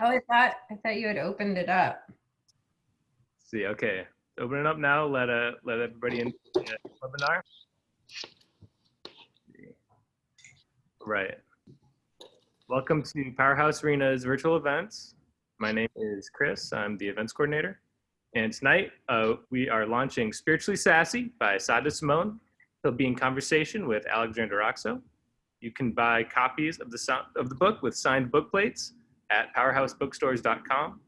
Oh, I thought you had opened it up. See, okay. Open it up now. Let everybody in the webinar. Right. Welcome to Powerhouse Arena's virtual events. My name is Chris. I'm the events coordinator. And tonight we are launching Spiritually Sassy by Sada Simone. He'll be in conversation with Alexandra Roxa. You can buy copies of the book with signed book plates at powerhousebookstores.com.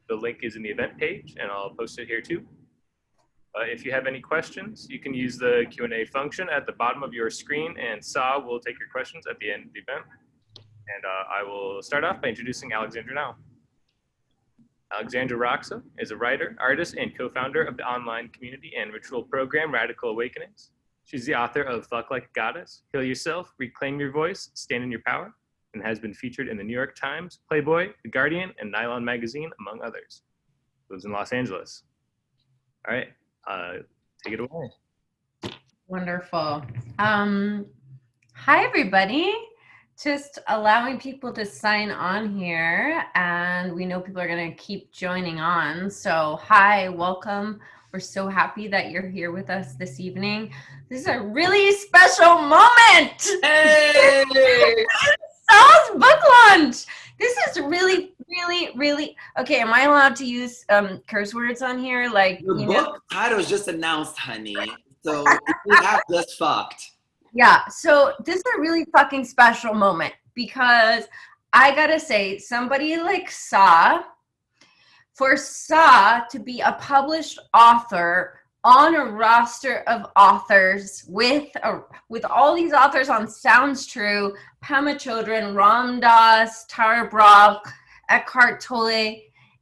The link is in the event page, and I'll post it here too. If you have any questions, you can use the Q&A function at the bottom of your screen, and Sa will take your questions at the end of the event. And I will start off by introducing Alexandra now. Alexandra Roxa is a writer, artist, and co-founder of the online community and ritual program Radical Awakenings. She's the author of Fuck Like a Goddess, Heal Yourself, Reclaim Your Voice, Stand in Your Power, and has been featured in the New York Times, Playboy, The Guardian, and Nylon Magazine, among others. Lives in Los Angeles. All right, take it away. Wonderful. Hi, everybody. Just allowing people to sign on here, and we know people are going to keep joining on. So hi, welcome. We're so happy that you're here with us this evening. This is a really special moment. Hey! Sal's book launch. This is really, okay. Am I allowed to use curse words on here? Like the book title was just announced, honey. So we have just fucked. Yeah, so this is a really fucking special moment because I gotta say, somebody like for Sa to be a published author on a roster of authors with all these authors on Sounds True, Pema Chodron, Ram Dass, Tara Brach, Eckhart Tolle,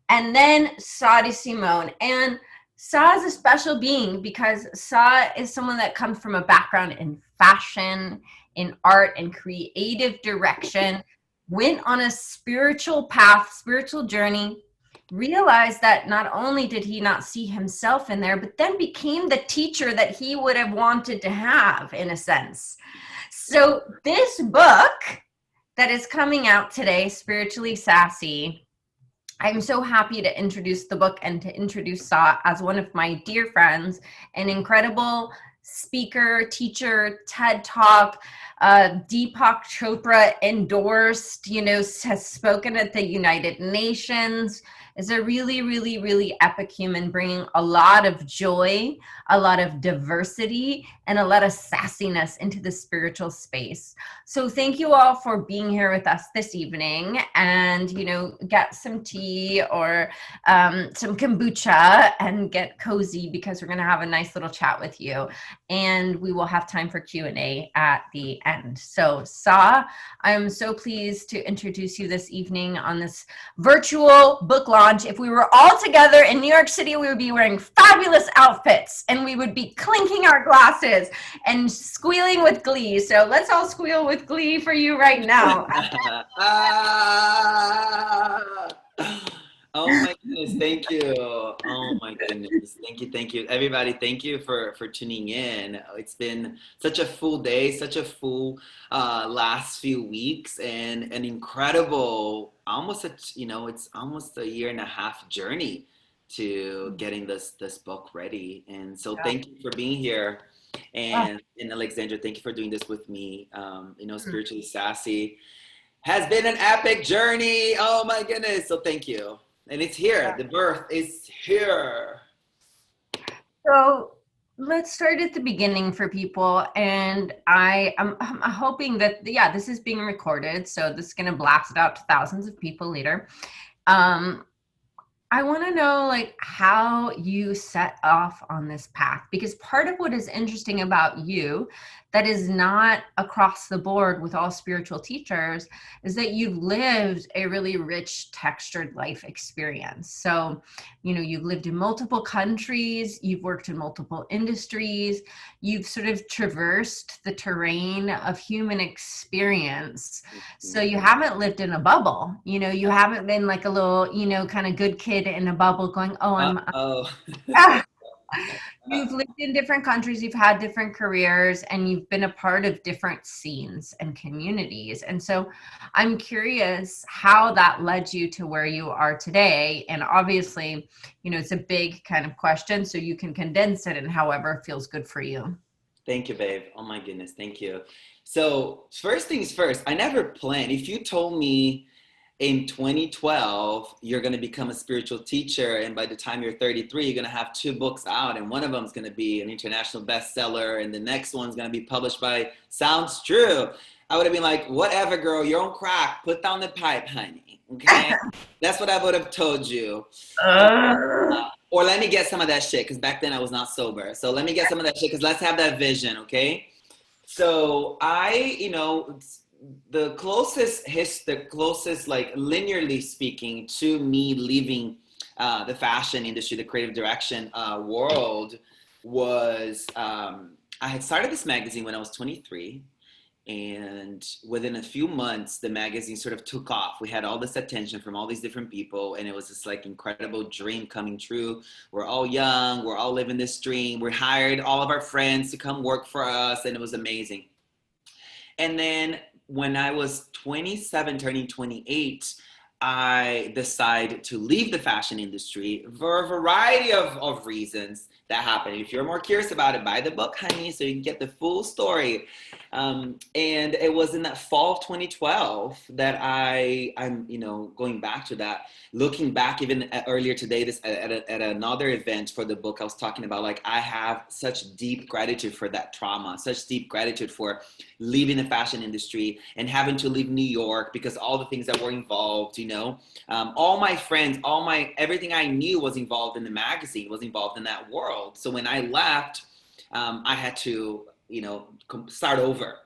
and then Sada Simone. And Sa is a special being because Sa is someone that comes from a background in fashion, in art, and creative direction, went on a spiritual path, spiritual journey, realized that not only did he not see himself in there, but then became the teacher that he would have wanted to have, in a sense. So this book that is coming out today, Spiritually Sassy, I'm so happy to introduce the book and to introduce Sa as one of my dear friends, an incredible speaker, teacher, TED Talk, Deepak Chopra endorsed, has spoken at the United Nations, is a really epic human, bringing a lot of joy, a lot of diversity, and a lot of sassiness into the spiritual space. So thank you all for being here with us this evening, and get some tea or some kombucha and get cozy because we're going to have a nice little chat with you, and we will have time for Q&A at the end. So Sa, I'm so pleased to introduce you this evening on this virtual book launch. If we were all together in New York City, we would be wearing fabulous outfits and we would be clinking our glasses and squealing with glee. So let's all squeal with glee for you right now. Oh my goodness, thank you. Oh my goodness, thank you. Everybody, thank you for tuning in. It's been such a full day, such a full last few weeks, and an incredible, it's almost a year and a half journey to getting this book ready. And so thank you for being here. And Alexandra, thank you for doing this with me. Spiritually Sassy has been an epic journey. Oh my goodness. So thank you. And it's here. The birth is here. So let's start at the beginning for people. And I'm hoping that, this is being recorded. So this is going to blast out to thousands of people later. I want to know how you set off on this path, because part of what is interesting about you that is not across the board with all spiritual teachers is that you've lived a really rich, textured life experience. So, you've lived in multiple countries, you've worked in multiple industries, you've sort of traversed the terrain of human experience. So you haven't lived in a bubble, you haven't been like a little, kind of good kid in a bubble going, You've lived in different countries, you've had different careers, and you've been a part of different scenes and communities. And so I'm curious how that led you to where you are today. And obviously, it's a big kind of question, so you can condense it in however feels good for you. Thank you, babe. Oh my goodness, thank you. So first things first, I never planned. If you told me in 2012 you're going to become a spiritual teacher, and by the time you're 33 you're going to have 2 books out, and one of them is going to be an international bestseller and the next one's going to be published by Sounds True, I would have been like, whatever, girl, you're on crack, put down the pipe, honey. Okay. That's what I would have told you. Or let me get some of that shit, because back then I was not sober, so let me get some of that shit, because let's have that vision. Okay. So the closest like linearly speaking to me leaving the fashion industry, the creative direction world, was I had started this magazine when I was 23, and within a few months the magazine sort of took off. We had all this attention from all these different people, and it was this like incredible dream coming true. We're all young, we're all living this dream, we hired all of our friends to come work for us, and it was amazing. And then when I was 27, turning 28, I decided to leave the fashion industry for a variety of reasons that happened. If you're more curious about it, buy the book, honey, so you can get the full story. And it was in that fall of 2012 that I'm going back to that, looking back even earlier today, at another event for the book, I was talking about, like, I have such deep gratitude for that trauma, such deep gratitude for leaving the fashion industry and having to leave New York, because all the things that were involved, all my friends, everything I knew was involved in the magazine, was involved in that world. So when I left, I had to, start over.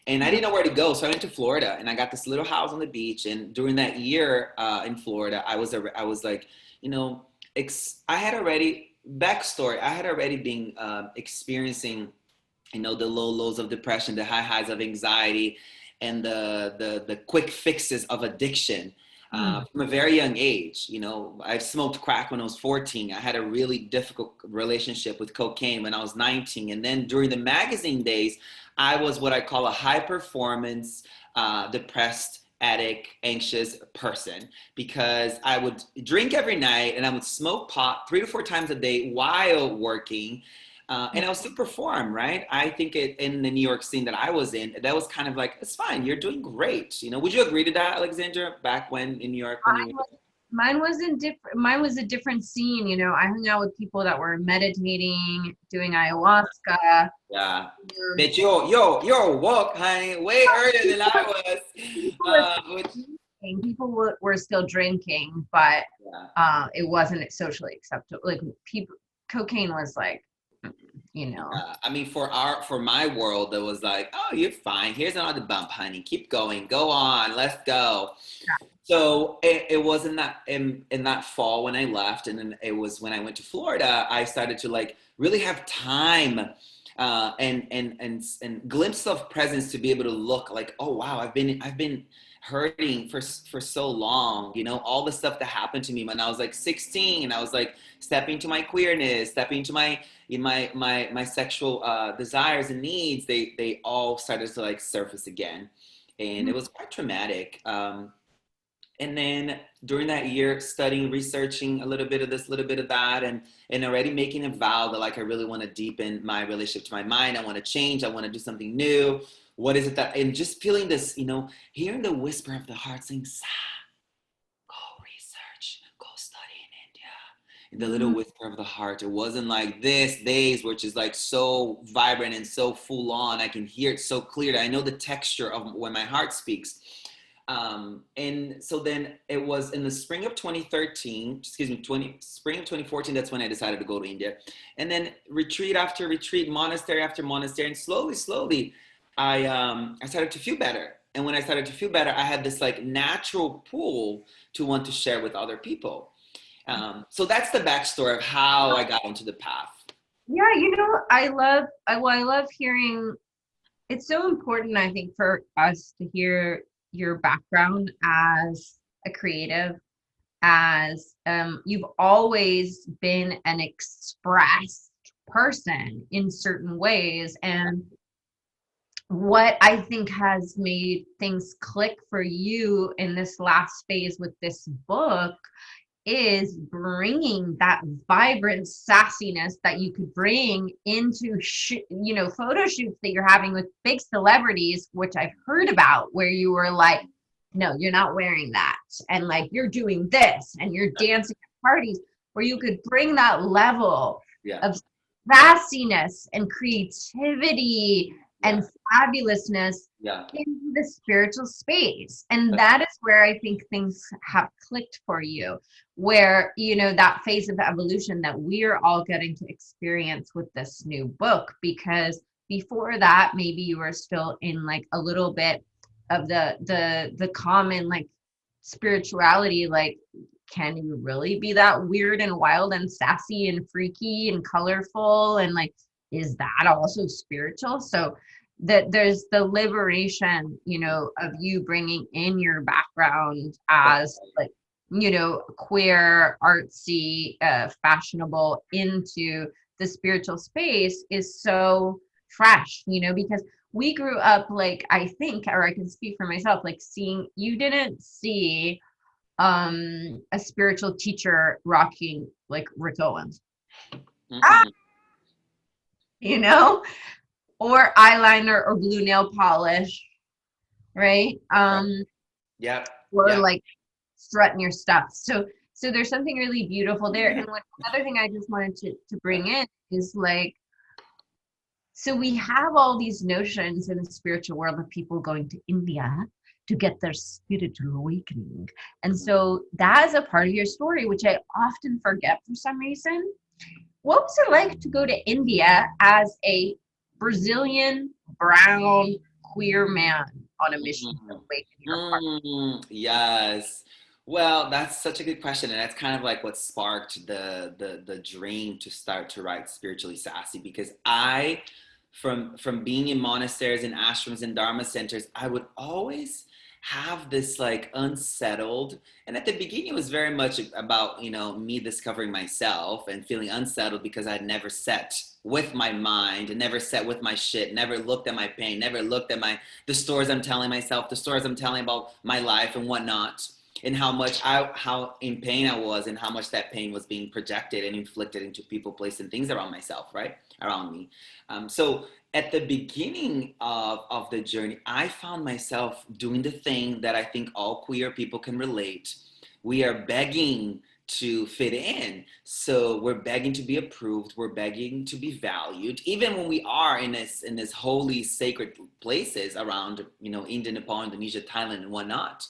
And I didn't know where to go. So I went to Florida, and I got this little house on the beach. And during that year in Florida, I was like, I had already been experiencing, the low lows of depression, the high highs of anxiety, and the quick fixes of addiction. From a very young age. I smoked crack when I was 14. I had a really difficult relationship with cocaine when I was 19. And then during the magazine days, I was what I call a high performance, depressed, addict, anxious person, because I would drink every night and I would smoke pot 3 to 4 times a day while working. And I was to perform, right? I think in the New York scene that I was in, that was kind of like, it's fine, you're doing great. Would you agree to that, Alexandra, back when in New York? Mine was a different scene. I hung out with people that were meditating, doing ayahuasca. Yeah. But you're woke, honey, way earlier than I was. People were still drinking, but it wasn't socially acceptable. Like, cocaine was like, I mean, for my world, it was like, oh, you're fine. Here's another bump, honey. Keep going. Go on. Let's go. Yeah. So it was in that fall when I left, and then it was when I went to Florida, I started to like really have time and glimpse of presence to be able to look like, oh wow, I've been hurting for so long, all the stuff that happened to me when I was like 16, and I was like stepping into my queerness, stepping into my sexual desires and needs. They all started to like surface again, and it was quite traumatic. And then during that year, studying, researching a little bit of this, a little bit of that, and already making a vow that like I really want to deepen my relationship to my mind. I want to change. I want to do something new. What is it that, and just feeling this, hearing the whisper of the heart saying, Sa, go research, go study in India. And the little whisper of the heart. It wasn't like this days, which is like so vibrant and so full on. I can hear it so clearly. I know the texture of when my heart speaks. And so then it was in the spring of 2013, spring of 2014, that's when I decided to go to India. And then retreat after retreat, monastery after monastery, and slowly, I started to feel better. And when I started to feel better, I had this like natural pull to want to share with other people. So that's the backstory of how I got into the path. Yeah, I love hearing. It's so important, I think, for us to hear your background as a creative, as you've always been an express person in certain ways. And what I think has made things click for you in this last phase with this book is bringing that vibrant sassiness that you could bring into photo shoots that you're having with big celebrities, which I've heard about, where you were like, no, you're not wearing that, and like you're doing this and you're dancing at parties, where you could bring that level of sassiness and creativity and fabulousness into the spiritual space. And that is where I think things have clicked for you, where, that phase of evolution that we're all getting to experience with this new book. Because before that, maybe you were still in like a little bit of the common like spirituality, like, can you really be that weird and wild and sassy and freaky and colorful, and like, is that also spiritual? So that there's the liberation, of you bringing in your background as like, queer, artsy, fashionable into the spiritual space is so fresh, because we grew up, like, I think, or I can speak for myself, like you didn't see a spiritual teacher rocking like Rick Owens. Or eyeliner or blue nail polish, right? Like strutting your stuff. So there's something really beautiful there. And another thing I just wanted to bring in is like, so we have all these notions in the spiritual world of people going to India to get their spiritual awakening. And so that is a part of your story, which I often forget for some reason. What was it like to go to India as a Brazilian, brown, queer man on a mission to awaken your heart? Yes. Well, that's such a good question. And that's kind of like what sparked the dream to start to write Spiritually Sassy, because from being in monasteries and ashrams and dharma centers, I would always have this like unsettled, and at the beginning it was very much about me discovering myself and feeling unsettled because I had never sat with my mind and never sat with my shit, never looked at my pain, never looked at the stories I'm telling myself, the stories I'm telling about my life and whatnot, and how in pain I was, and how much that pain was being projected and inflicted into people, places, and things around myself, right? Around me. So at the beginning of the journey, I found myself doing the thing that I think all queer people can relate. We are begging to fit in. So we're begging to be approved. We're begging to be valued. Even when we are in this holy, sacred places around, India, Nepal, Indonesia, Thailand, and whatnot.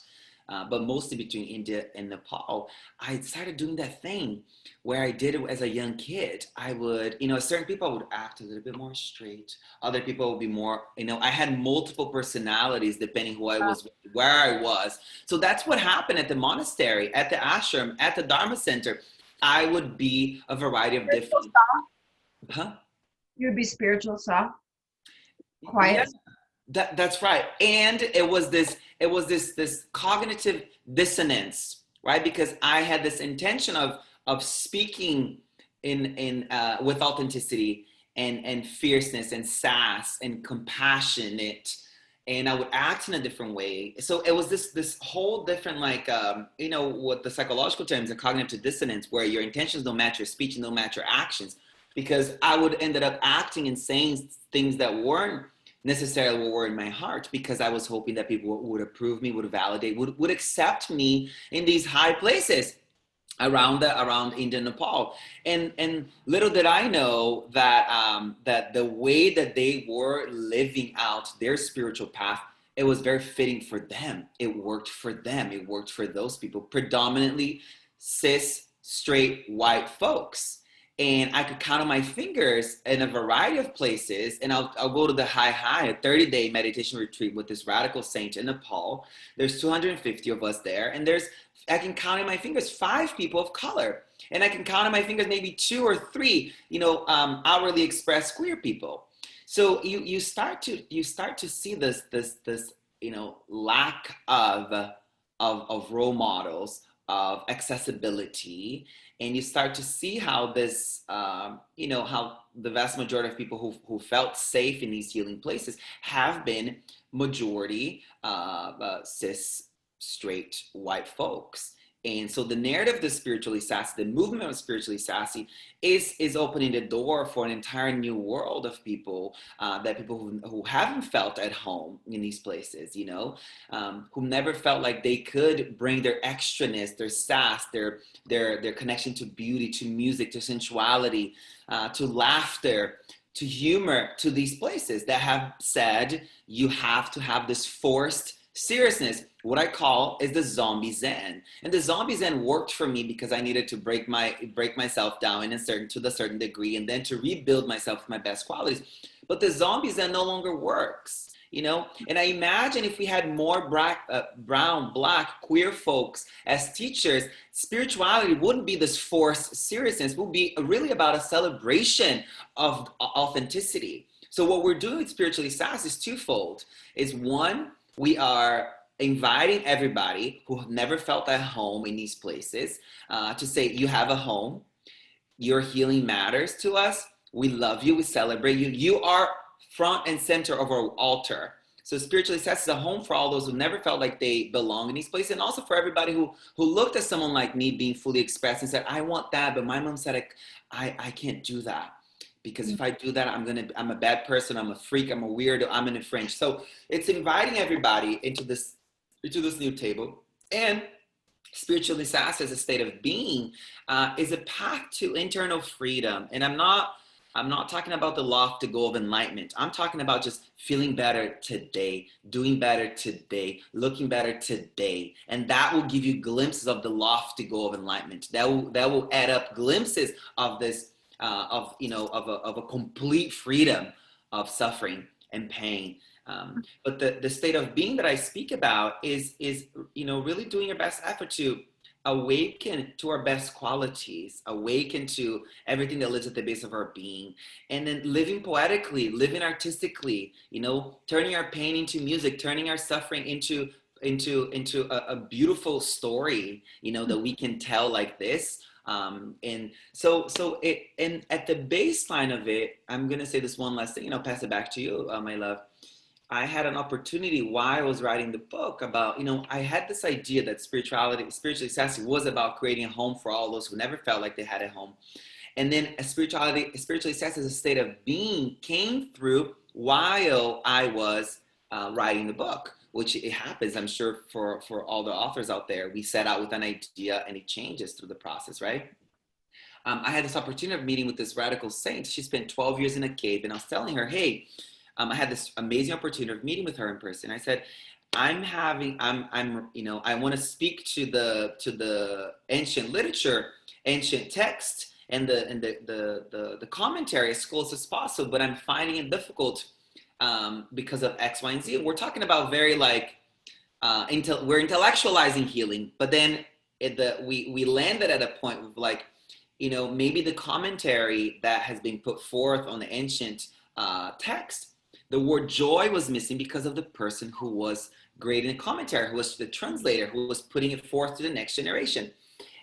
But mostly between India and Nepal, I started doing that thing where I did it as a young kid. I would, certain people would act a little bit more straight. Other people would be more, I had multiple personalities depending who I was, where I was. So that's what happened at the monastery, at the ashram, at the Dharma center. I would be a variety of different. Huh? You would be spiritual, soft, quiet. Yeah, that's right. And it was this cognitive dissonance, right? Because I had this intention of speaking in with authenticity and fierceness and sass and compassionate, and I would act in a different way. So it was this whole different, like, what the psychological terms, a cognitive dissonance, where your intentions don't match your speech and don't match your actions, because I would ended up acting and saying things that weren't necessarily what were in my heart, because I was hoping that people would approve me, would validate, would accept me in these high places around India and Nepal. And little did I know that that the way that they were living out their spiritual path, it was very fitting for them. It worked for them. It worked for those people, predominantly cis, straight, white folks. And I could count on my fingers in a variety of places. And I'll go to the a 30-day meditation retreat with this radical saint in Nepal. There's 250 of us there. And I can count on my fingers 5 people of color. And I can count on my fingers maybe 2 or 3, outwardly expressed queer people. So you start to see this lack of role models, of accessibility. And you start to see how this, how the vast majority of people who felt safe in these healing places have been majority cis, straight, white folks. And so the narrative of the spiritually sassy, the movement of spiritually sassy, is opening the door for an entire new world of people, that people who haven't felt at home in these places, who never felt like they could bring their extraness, their sass, their connection to beauty, to music, to sensuality, to laughter, to humor, to these places that have said you have to have this forced seriousness. What I call is the zombie zen. And the zombie zen worked for me because I needed to break myself down to a certain degree, and then to rebuild myself with my best qualities. But the zombie zen no longer works, and I imagine if we had more brown, black, queer folks as teachers, spirituality wouldn't be this forced seriousness. It would be really about a celebration of authenticity. So what we're doing with Spiritually Sassy is twofold. Is one, we are inviting everybody who have never felt at home in these places to say, you have a home, your healing matters to us, we love you, we celebrate you, you are front and center of our altar. So Spiritually Sassy is a home for all those who never felt like they belong in these places, and also for everybody who looked at someone like me being fully expressed and said, I want that, but my mom said I can't do that. Because if I do that, I'm a bad person, I'm a freak, I'm a weirdo, I'm an infringed. So it's inviting everybody into this new table. And Spiritually Sassy as a state of being is a path to internal freedom. And I'm not talking about the lofty goal of enlightenment. I'm talking about just feeling better today, doing better today, looking better today. And that will give you glimpses of the lofty goal of enlightenment. That will add up glimpses of this, of a complete freedom of suffering and pain. But the state of being that I speak about is really doing your best effort to awaken to our best qualities, awaken to everything that lives at the base of our being, and then living poetically, living artistically, turning our pain into music, turning our suffering into a beautiful story, that we can tell like this. And at the baseline of it, I'm going to say this one last thing, I'll pass it back to you, my love. I had an opportunity while I was writing the book about, I had this idea that Spiritually Sassy was about creating a home for all those who never felt like they had a home. And then Spiritually Sassy as a state of being came through while I was writing the book, which it happens, I'm sure, for all the authors out there. We set out with an idea and it changes through the process, right? I had this opportunity of meeting with this radical saint. She spent 12 years in a cave, and I was telling her, hey, I had this amazing opportunity of meeting with her in person. I said, I want to speak to the ancient literature, ancient text, and the commentary as close as possible, but I'm finding it difficult because of X, Y, and Z. We're talking about very we're intellectualizing healing, but then we landed at a point of maybe the commentary that has been put forth on the ancient text, the word joy was missing because of the person who was grading the commentary, who was the translator, who was putting it forth to the next generation.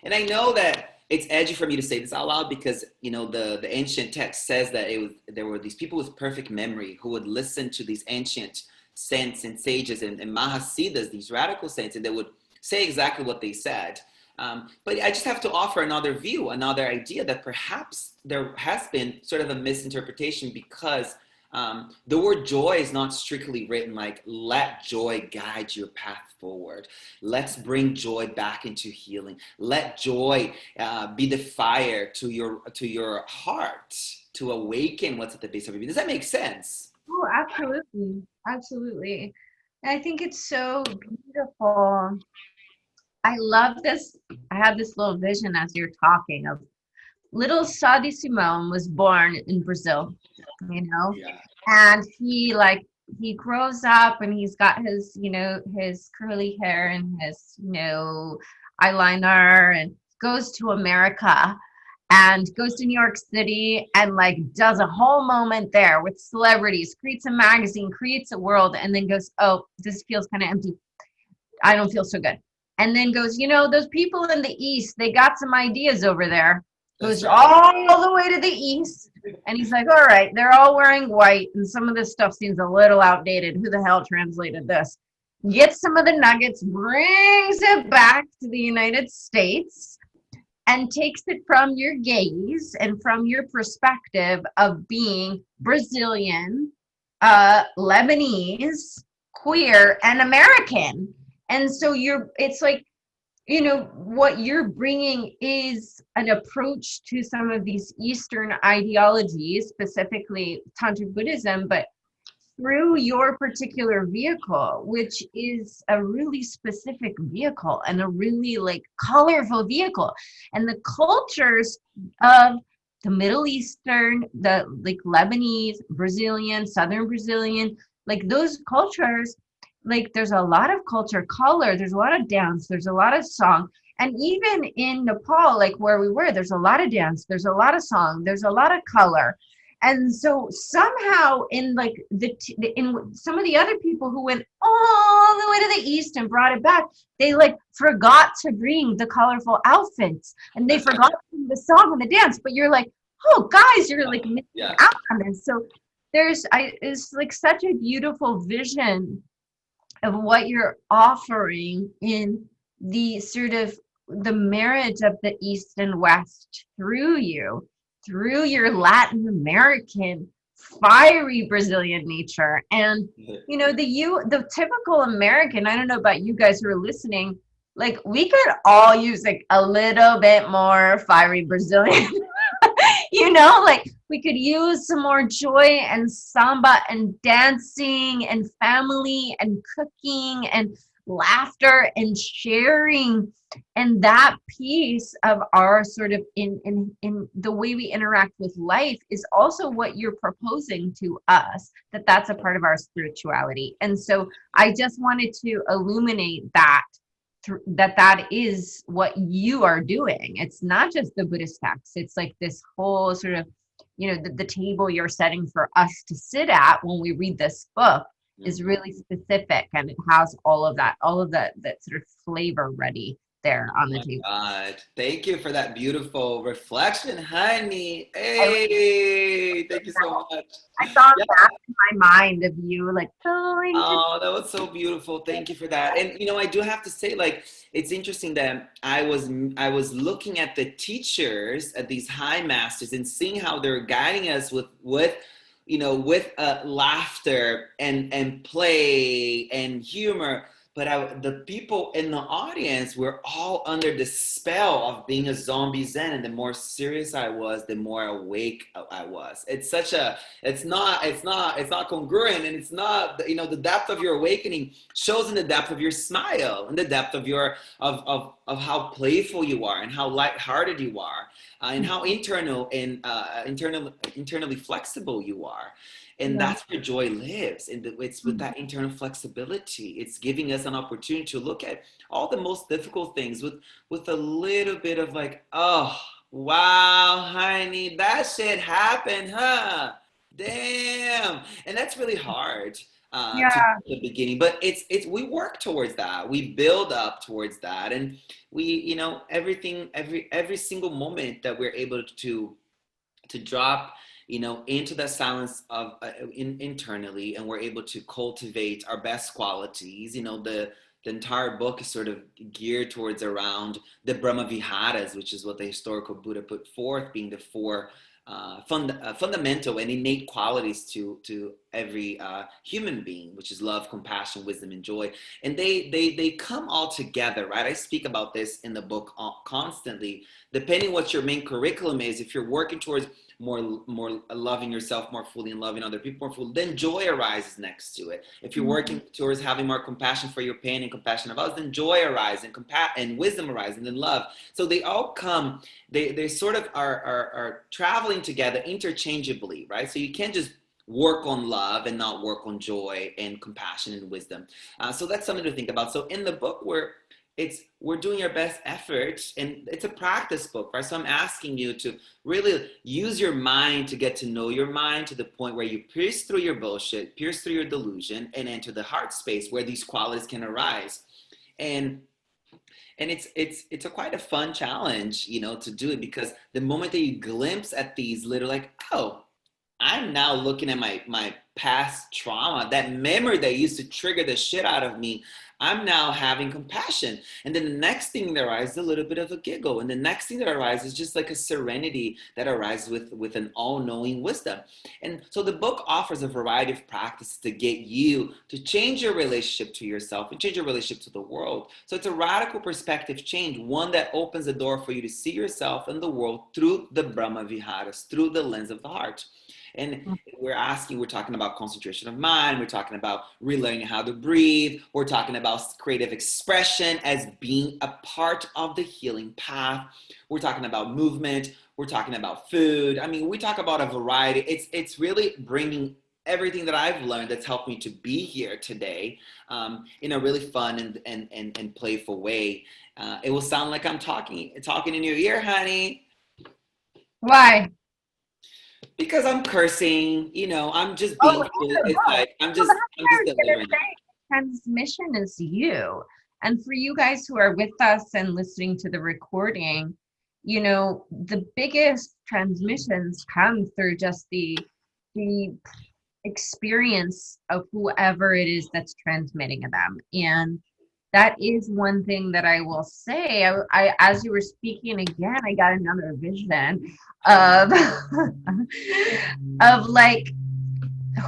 And I know that it's edgy for me to say this out loud because, the ancient text says that there were these people with perfect memory who would listen to these ancient saints and sages and Mahasiddhas, these radical saints, and they would say exactly what they said. But I just have to offer another view, another idea that perhaps there has been sort of a misinterpretation because the word joy is not strictly written like, let joy guide your path forward. Let's bring joy back into healing. Let joy be the fire to your heart to awaken what's at the base of your being. Does that make sense? Oh, absolutely. Absolutely. And I think it's so beautiful. I love this. I had this little vision as you're talking of little Sadi Simone was born in Brazil, Yeah. and he grows up and he's got his, his curly hair and his, eyeliner, and goes to America and goes to New York City and does a whole moment there with celebrities, creates a magazine, creates a world, and then goes, oh, this feels kind of empty. I don't feel so good. and then goes, those people in the East, they got some ideas over there. That's Goes right. all the way to the East. And he's like, all right, they're all wearing white. And some of this stuff seems a little outdated. Who the hell translated this? Gets some of the nuggets, brings it back to the United States, and takes it from your gaze and from your perspective of being Brazilian, Lebanese, queer, and American. And so it's like, what you're bringing is an approach to some of these Eastern ideologies, specifically Tantric Buddhism, but through your particular vehicle, which is a really specific vehicle and a really like colorful vehicle. And the cultures of the Middle Eastern, the like Lebanese, Brazilian, Southern Brazilian, like those cultures, like there's a lot of culture, color, there's a lot of dance, there's a lot of song. And even in Nepal, like where we were, there's a lot of dance, there's a lot of song, there's a lot of color. And so somehow in like in some of the other people who went all the way to the East and brought it back, they like forgot to bring the colorful outfits and they forgot to bring the song and the dance. But you're like, oh guys, you're like missing out on this. So it's like such a beautiful vision of what you're offering in the sort of the marriage of the East and West through your Latin American fiery Brazilian nature. And the typical American, I don't know about you guys who are listening, like we could all use like a little bit more fiery Brazilian. Like we could use some more joy and samba and dancing and family and cooking and laughter and sharing. And that piece of our sort of in the way we interact with life is also what you're proposing to us, that's a part of our spirituality. And so I just wanted to illuminate that is what you are doing. It's not just the Buddhist texts. It's like this whole sort of, the table you're setting for us to sit at when we read this book is really specific, and it has all of that sort of flavor ready there on the table. God, thank you for that beautiful reflection, honey. Hey, thank you so much. I saw that in my mind of you, like, oh, that was so beautiful. Thank you for that. And I do have to say, like, it's interesting that I was looking at the teachers at these high masters and seeing how they're guiding us with laughter and play and humor. But the people in the audience were all under the spell of being a zombie Zen. And the more serious I was, the more awake I was. It's not congruent, and it's not, the depth of your awakening shows in the depth of your smile and the depth of your, of how playful you are and how lighthearted you are, and how internally flexible you are. And that's where joy lives. And it's with that internal flexibility. It's giving us an opportunity to look at all the most difficult things with a little bit of like, oh, wow, honey, that shit happened, huh? Damn. And that's really hard to the beginning. But we work towards that. We build up towards that. And we, everything, every single moment that we're able to drop into that silence of internally, and we're able to cultivate our best qualities. The entire book is sort of geared towards around the Brahma Viharas, which is what the historical Buddha put forth, being the four fundamental and innate qualities to every human being, which is love, compassion, wisdom, and joy. And they come all together, right? I speak about this in the book constantly. Depending what your main curriculum is, if you're working towards more loving yourself more fully and loving other people more fully, then joy arises next to it. If you're working towards having more compassion for your pain and compassion of others, then joy arises and wisdom arises, and then love. So they all come, they sort of are traveling together interchangeably, right? So you can't just work on love and not work on joy and compassion and wisdom. So that's something to think about. So in the book, we're doing our best efforts, and it's a practice book, right? So I'm asking you to really use your mind to get to know your mind to the point where you pierce through your bullshit, pierce through your delusion, and enter the heart space where these qualities can arise. And And it's a quite a fun challenge, to do it, because the moment that you glimpse at these little, like, oh, I'm now looking at my past trauma, that memory that used to trigger the shit out of me. I'm now having compassion. And then the next thing that arises, a little bit of a giggle. And the next thing that arises is just like a serenity that arises with an all-knowing wisdom. And so the book offers a variety of practices to get you to change your relationship to yourself and change your relationship to the world. So it's a radical perspective change, one that opens the door for you to see yourself and the world through the Brahma Viharas, through the lens of the heart. And we're talking about concentration of mind. We're talking about relearning how to breathe. We're talking about creative expression as being a part of the healing path. We're talking about movement. We're talking about food. I mean, we talk about a variety. It's really bringing everything that I've learned that's helped me to be here today in a really fun and playful way. It will sound like I'm talking in your ear, honey. Why? Because I'm cursing, I'm just being. It's like I'm just delivering. Transmission is you, and for you guys who are with us and listening to the recording, the biggest transmissions come through just the experience of whoever it is that's transmitting them. And that is one thing that I will say. I as you were speaking again, I got another vision of of like,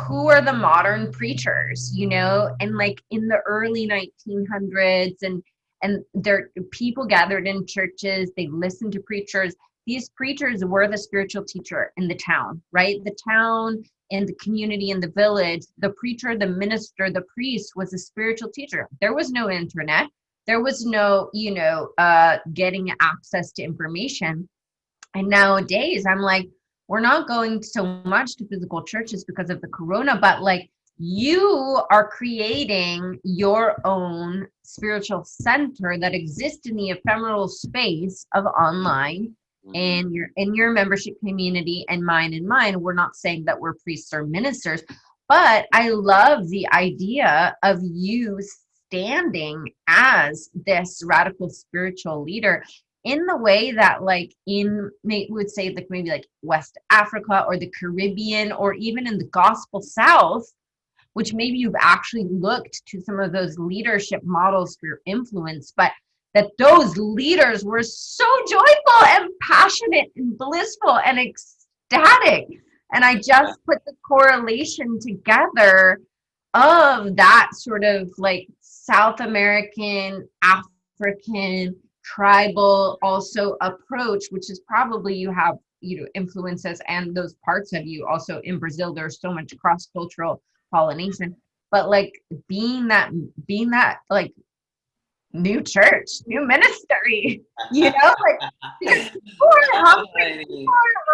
who are the modern preachers, and like in the early 1900s, and there people gathered in churches, they listened to preachers. These preachers were the spiritual teacher in the town, right? The town, in the community, in the village. The preacher, the minister, the priest was a spiritual teacher. There was no internet. There was no, getting access to information. And nowadays, I'm like, we're not going so much to physical churches because of the corona, but like, you are creating your own spiritual center that exists in the ephemeral space of online, and your membership community and mine. We're not saying that we're priests or ministers, but I love the idea of you standing as this radical spiritual leader in the way that, like, we would say, like, maybe like West Africa or the Caribbean, or even in the Gospel South, which maybe you've actually looked to some of those leadership models for your influence, but that those leaders were so joyful and passionate and blissful and ecstatic. And I just put the correlation together of that sort of like South American, African, tribal also approach, which is probably you have, influences and those parts of you also in Brazil. There's so much cross-cultural pollination, but like being that like new church, new ministry, like, because people are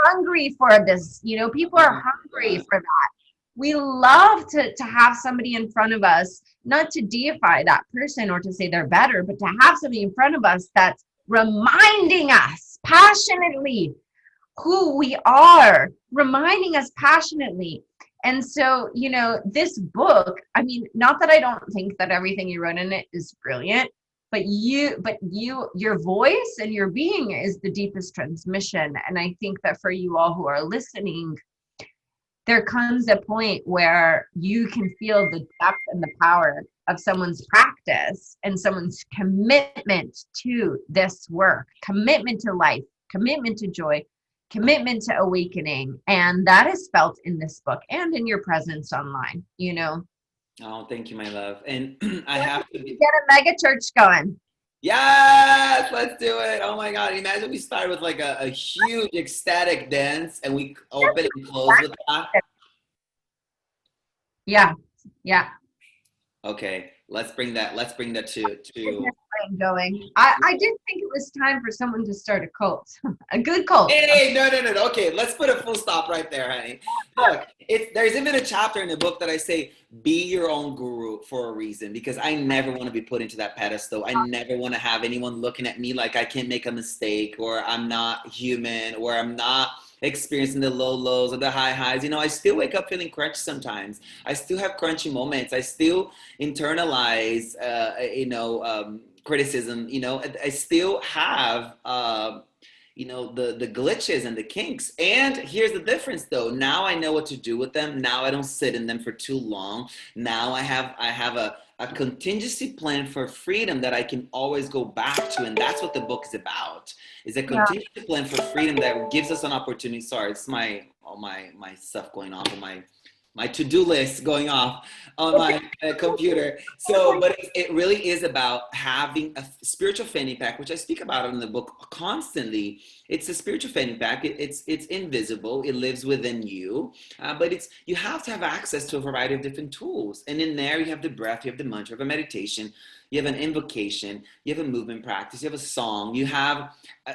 hungry for this, people are hungry for that. We love to have somebody in front of us, not to deify that person or to say they're better, but to have somebody in front of us that's reminding us passionately who we are, reminding us passionately. And so, this book, I mean, not that I don't think that everything you wrote in it is brilliant, but your voice and your being is the deepest transmission. And I think that for you all who are listening, there comes a point where you can feel the depth and the power of someone's practice and someone's commitment to this work, commitment to life, commitment to joy, commitment to awakening. And that is felt in this book and in your presence online, Oh, thank you, my love. And I have to get a mega church going. Yes, let's do it. Oh my God. Imagine we start with like a huge ecstatic dance and we open and close with that. Yeah. Okay. Let's bring that to going. I did think it was time for someone to start a cult. A good cult. Hey, no. Okay, let's put a full stop right there, honey. Look, there's even a chapter in the book that I say, be your own guru for a reason, because I never want to be put into that pedestal. I never want to have anyone looking at me like I can't make a mistake, or I'm not human, or I'm not experiencing the low lows or the high highs. You know, I still wake up feeling crunchy sometimes. I still have crunchy moments. I still internalize, criticism. You know, I still have, the glitches and the kinks. And here's the difference, though. Now I know what to do with them. Now I don't sit in them for too long. Now I have a contingency plan for freedom that I can always go back to, and that's what the book is about. Is a contingency plan for freedom that gives us an opportunity. Sorry, it's all my stuff going off on my to-do list going off on my computer. So, but it really is about having a spiritual fanny pack, which I speak about in the book constantly. It's a spiritual fanny pack. It's invisible. It lives within you, but you have to have access to a variety of different tools. And in there, you have the breath, you have the mantra, you have a meditation, you have an invocation, you have a movement practice, you have a song, you have,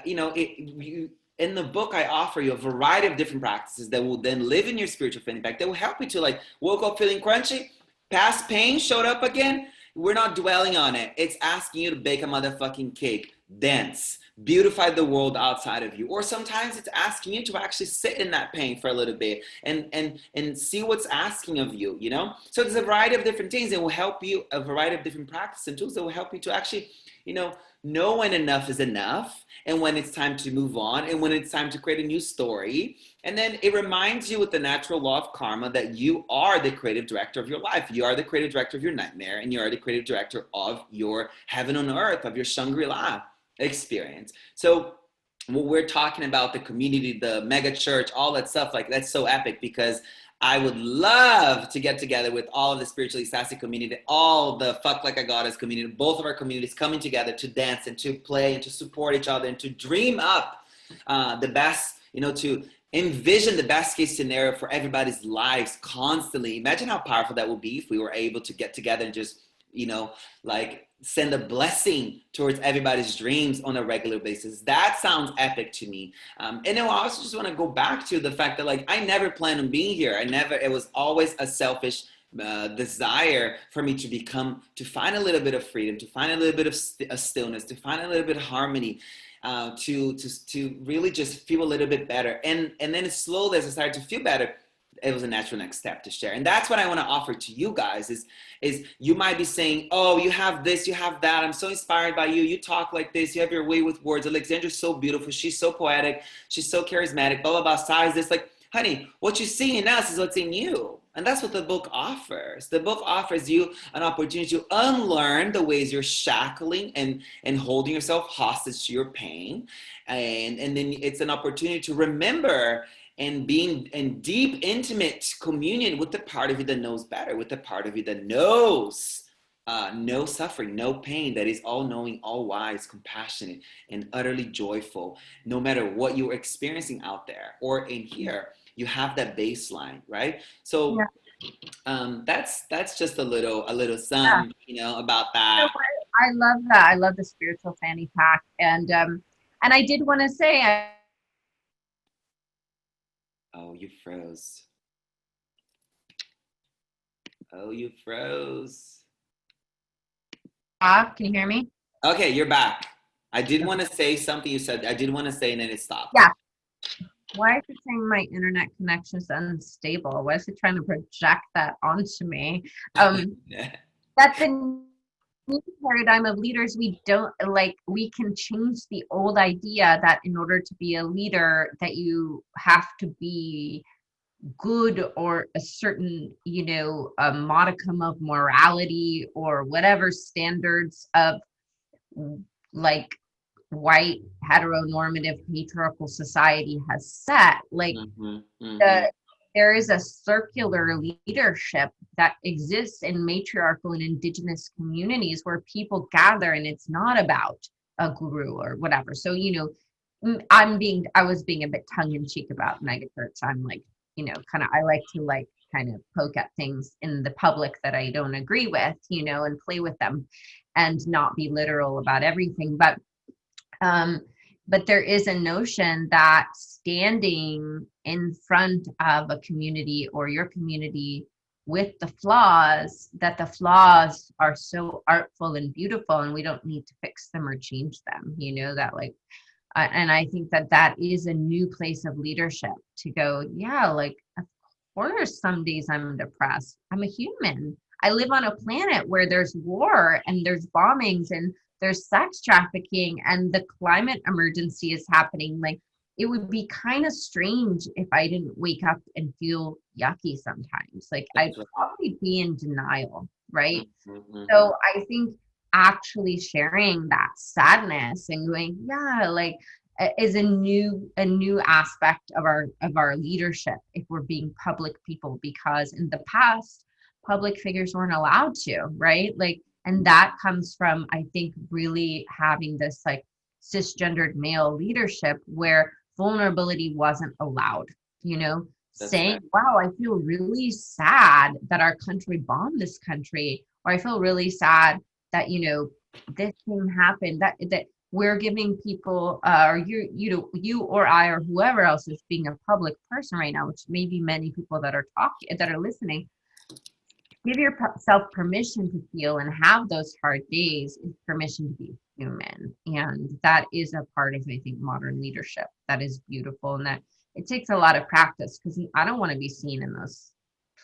in the book, I offer you a variety of different practices that will then live in your spiritual fanny pack that will help you to, like, woke up feeling crunchy, past pain showed up again. We're not dwelling on it. It's asking you to bake a motherfucking cake, dance, beautify the world outside of you. Or sometimes it's asking you to actually sit in that pain for a little bit and see what's asking of you, you know? So there's a variety of different things that will help you, a variety of different practices and tools that will help you to actually, know when enough is enough, and when it's time to move on, and when it's time to create a new story. And then it reminds you with the natural law of karma that you are the creative director of your life. You are the creative director of your nightmare, and you are the creative director of your heaven on earth, of your Shangri-La experience. So when we're talking about the community, the mega church, all that stuff, like, that's so epic, because I would love to get together with all of the spiritually sassy community, all the fuck like a goddess community, both of our communities coming together to dance and to play and to support each other and to dream up the best, to envision the best case scenario for everybody's lives constantly. Imagine how powerful that would be if we were able to get together and just, like, send a blessing towards everybody's dreams on a regular basis. That sounds epic to me. And then I also just want to go back to the fact that, like, I never planned on being here. It was always a selfish desire for me to find a little bit of freedom, to find a little bit of stillness, to find a little bit of harmony, to really just feel a little bit better. And then slowly, as I started to feel better, it was a natural next step to share. And that's what I want to offer to you guys is you might be saying, oh, you have this, you have that. I'm so inspired by you. You talk like this. You have your way with words. Alexandra's so beautiful. She's so poetic. She's so charismatic. Blah, blah, blah. Size this. Like, honey, what you see in us is what's in you. And that's what the book offers. The book offers you an opportunity to unlearn the ways you're shackling and holding yourself hostage to your pain. And then it's an opportunity to remember and being in deep, intimate communion with the part of you that knows better, with the part of you that knows no suffering, no pain, that is all-knowing, all-wise, compassionate, and utterly joyful, no matter what you're experiencing out there or in here. You have that baseline, right? So that's just a little sum, about that. I love that. I love the spiritual fanny pack, and I did want to say. Oh, you froze. Oh, you froze. Can you hear me? Okay, you're back. I did want to say something you said. I did want to say, and then it stopped. Yeah. Why is it saying my internet connection is unstable? Why is it trying to project that onto me? That the new paradigm of leaders, we can change the old idea that in order to be a leader, that you have to be good or a certain, a modicum of morality or whatever standards of, like, white heteronormative patriarchal society has set. Like, there is a circular leadership that exists in matriarchal and indigenous communities where people gather, and it's not about a guru or whatever. So, I was being a bit tongue-in-cheek about megachurch. I'm like, I like to kind of poke at things in the public that I don't agree with, and play with them and not be literal about everything. But there is a notion that standing in front of a community or your community with the flaws, that the flaws are so artful and beautiful, and we don't need to fix them or change them. That, like, And I think that that is a new place of leadership to go, yeah, like, of course, some days I'm depressed. I'm a human. I live on a planet where there's war and there's bombings and there's sex trafficking and the climate emergency is happening. Like, it would be kind of strange if I didn't wake up and feel yucky sometimes. Like, I'd probably be in denial, right? Mm-hmm. So I think actually sharing that sadness and going, yeah, like, is a new aspect of our leadership if we're being public people, because in the past public figures weren't allowed to, right? Like, and that comes from, I think, really having this like cisgendered male leadership where vulnerability wasn't allowed, you know. That's Saying, right. wow, I feel really sad that our country bombed this country, or I feel really sad that, you know, this thing happened, that we're giving people, or you or I or whoever else is being a public person right now, which may be many people that are talking, that are listening, give yourself permission to feel and have those hard days, is permission to be human. And that is a part of, I think, modern leadership that is beautiful, and that it takes a lot of practice, because I don't want to be seen in those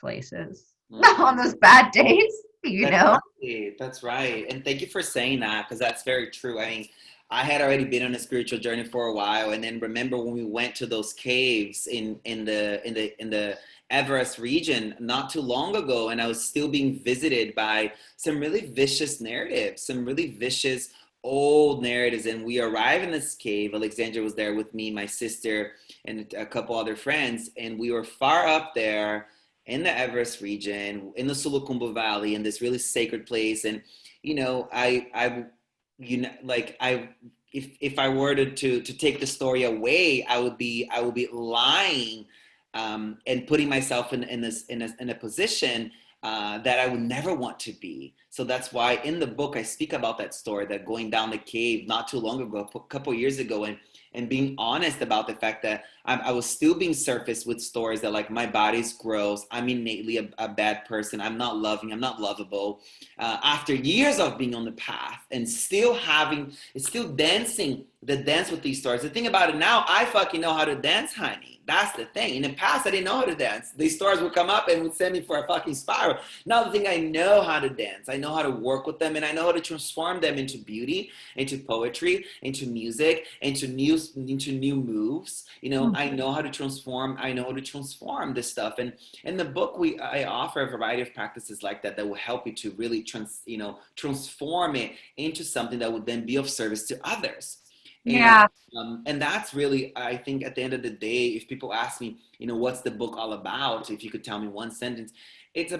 places on those bad days, you know. Right. That's right. And thank you for saying that, because that's very true. I mean, I had already been on a spiritual journey for a while, and then remember when we went to those caves in the Everest region not too long ago, and I was still being visited by some really vicious narratives, some really vicious old narratives. And we arrived in this cave. Alexandra was there with me, my sister, and a couple other friends, and we were far up there in the Everest region, in the Sulukumbu Valley, in this really sacred place. And you know, if I were to take the story away, I would be lying, and putting myself in a position that I would never want to be. So that's why in the book I speak about that story, that going down the cave not too long ago, a couple years ago, and being honest about the fact that I was still being surfaced with stories that, like, my body's gross, I'm innately a bad person, I'm not loving, I'm not lovable. After years of being on the path and still dancing the dance with these stories. The thing about it now, I fucking know how to dance, honey. That's the thing. In the past, I didn't know how to dance. These stories would come up and would send me for a fucking spiral. Now the thing, I know how to dance. I know how to work with them, and I know how to transform them into beauty, into poetry, into music, into new moves. You know, I know how to transform. I know how to transform this stuff. And in the book, I offer a variety of practices like that will help you to really transform it into something that would then be of service to others. Yeah. And that's really, I think, at the end of the day, if people ask me, what's the book all about? If you could tell me one sentence, it's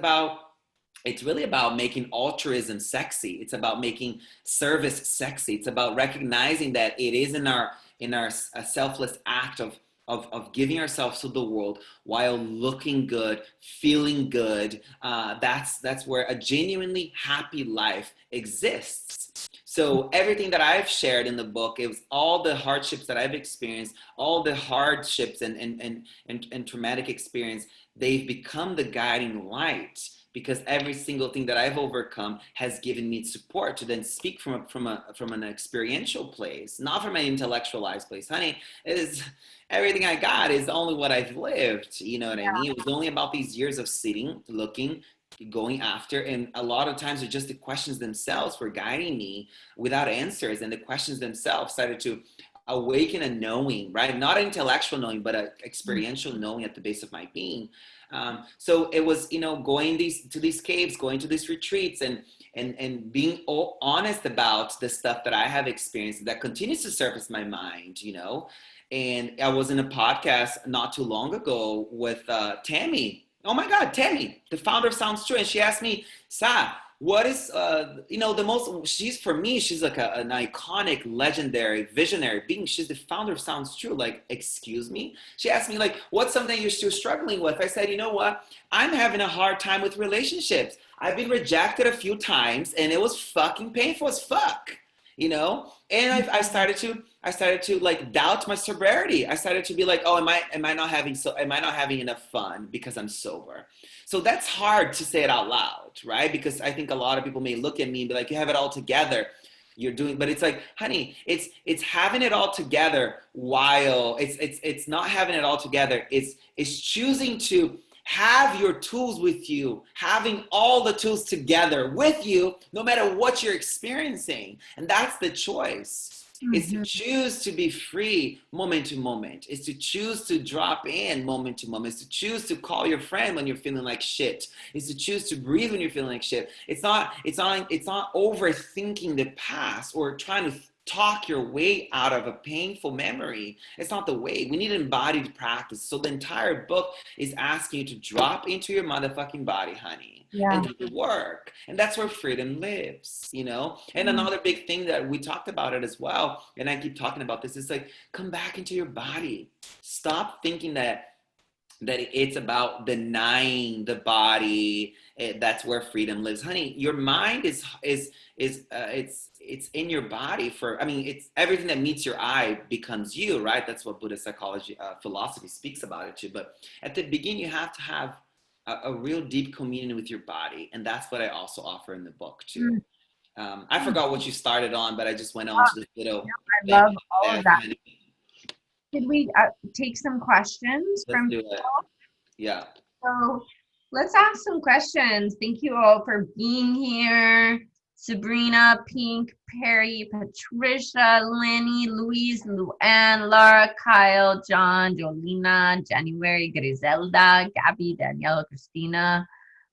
really about making altruism sexy. It's about making service sexy. It's about recognizing that it is in our selfless act of giving ourselves to the world while looking good, feeling good. That's where a genuinely happy life exists. So everything that I've shared in the book, it was all the hardships that I've experienced, all the hardships and traumatic experience, they've become the guiding light, because every single thing that I've overcome has given me support to then speak from an experiential place, not from an intellectualized place. Honey, everything I got is only what I've lived. You know what I mean? It was only about these years of sitting, looking, going after, and a lot of times it's just the questions themselves were guiding me without answers, and the questions themselves started to awaken a knowing, right? Not an intellectual knowing, but an experiential knowing at the base of my being. So it was, going to these caves, going to these retreats, and being honest about the stuff that I have experienced that continues to surface my mind. And I was in a podcast not too long ago with Tammy. Oh my God, Tammy, the founder of Sounds True. And she asked me, Sa, what is, the most, for me, she's like an iconic, legendary, visionary being. She's the founder of Sounds True. Like, excuse me? She asked me, like, what's something you're still struggling with? I said, you know what? I'm having a hard time with relationships. I've been rejected a few times, and it was fucking painful as fuck. And I started to like doubt my sobriety. I started to be like, oh, am I not having enough fun because I'm sober? So that's hard to say it out loud, right? Because I think a lot of people may look at me and be like, you have it all together. you're doing, but it's like, honey, it's having it all together while it's not having it all together. It's choosing to have your tools with you, having all the tools together with you, no matter what you're experiencing. And that's the choice. Is to choose to be free moment to moment. Is to choose to drop in moment to moment. Is to choose to call your friend when you're feeling like shit. Is to choose to breathe when you're feeling like shit. It's not overthinking the past or trying to talk your way out of a painful memory. It's not the way. We need an embodied practice. So the entire book is asking you to drop into your motherfucking body, honey, and do the work. And that's where freedom lives, you know? And another big thing that we talked about it as well, and I keep talking about this, is like, come back into your body. Stop thinking that it's about denying the body. That's where freedom lives, honey. Your mind is it's in your body. It's everything that meets your eye becomes you, right? That's what Buddhist psychology philosophy speaks about it too. But at the beginning, you have to have a real deep communion with your body, and that's what I also offer in the book too. I forgot what you started on, but I just went on to this little. I love all of that. Could we take some questions from people? Yeah. So let's ask some questions. Thank you all for being here. Sabrina, Pink, Perry, Patricia, Lenny, Louise, Luann, Laura, Kyle, John, Jolina, January, Griselda, Gabby, Danielle, Christina.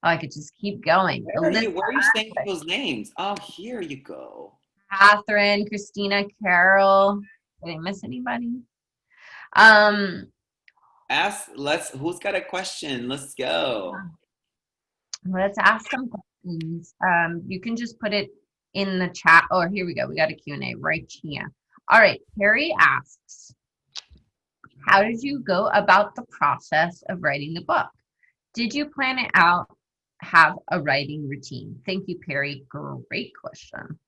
Oh, I could just keep going. Where are you saying those names? Oh, here you go. Catherine, Christina, Carol. Did I miss anybody? Who's got a question? Let's go. Let's ask some questions. You can just put it in the chat. Oh, here we go. We got a Q&A right here. All right. Perry asks, how did you go about the process of writing the book? Did you plan it out, have a writing routine? Thank you, Perry. Great question.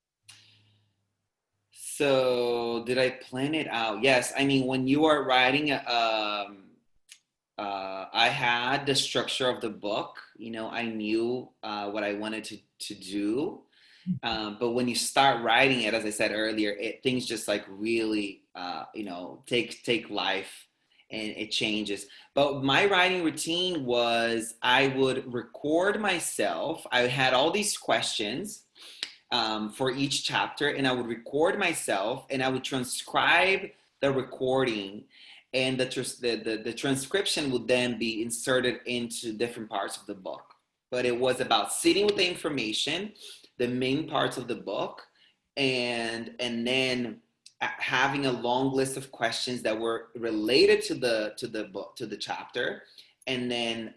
So did I plan it out? Yes. I mean, when you are writing, I had the structure of the book. You know, I knew what I wanted to do. But when you start writing it, as I said earlier, things just like really, take life, and it changes. But my writing routine was I would record myself. I had all these questions for each chapter, and I would record myself, and I would transcribe the recording, and the transcription would then be inserted into different parts of the book. But it was about sitting with the information, the main parts of the book, and then having a long list of questions that were related to the book, to the chapter, and then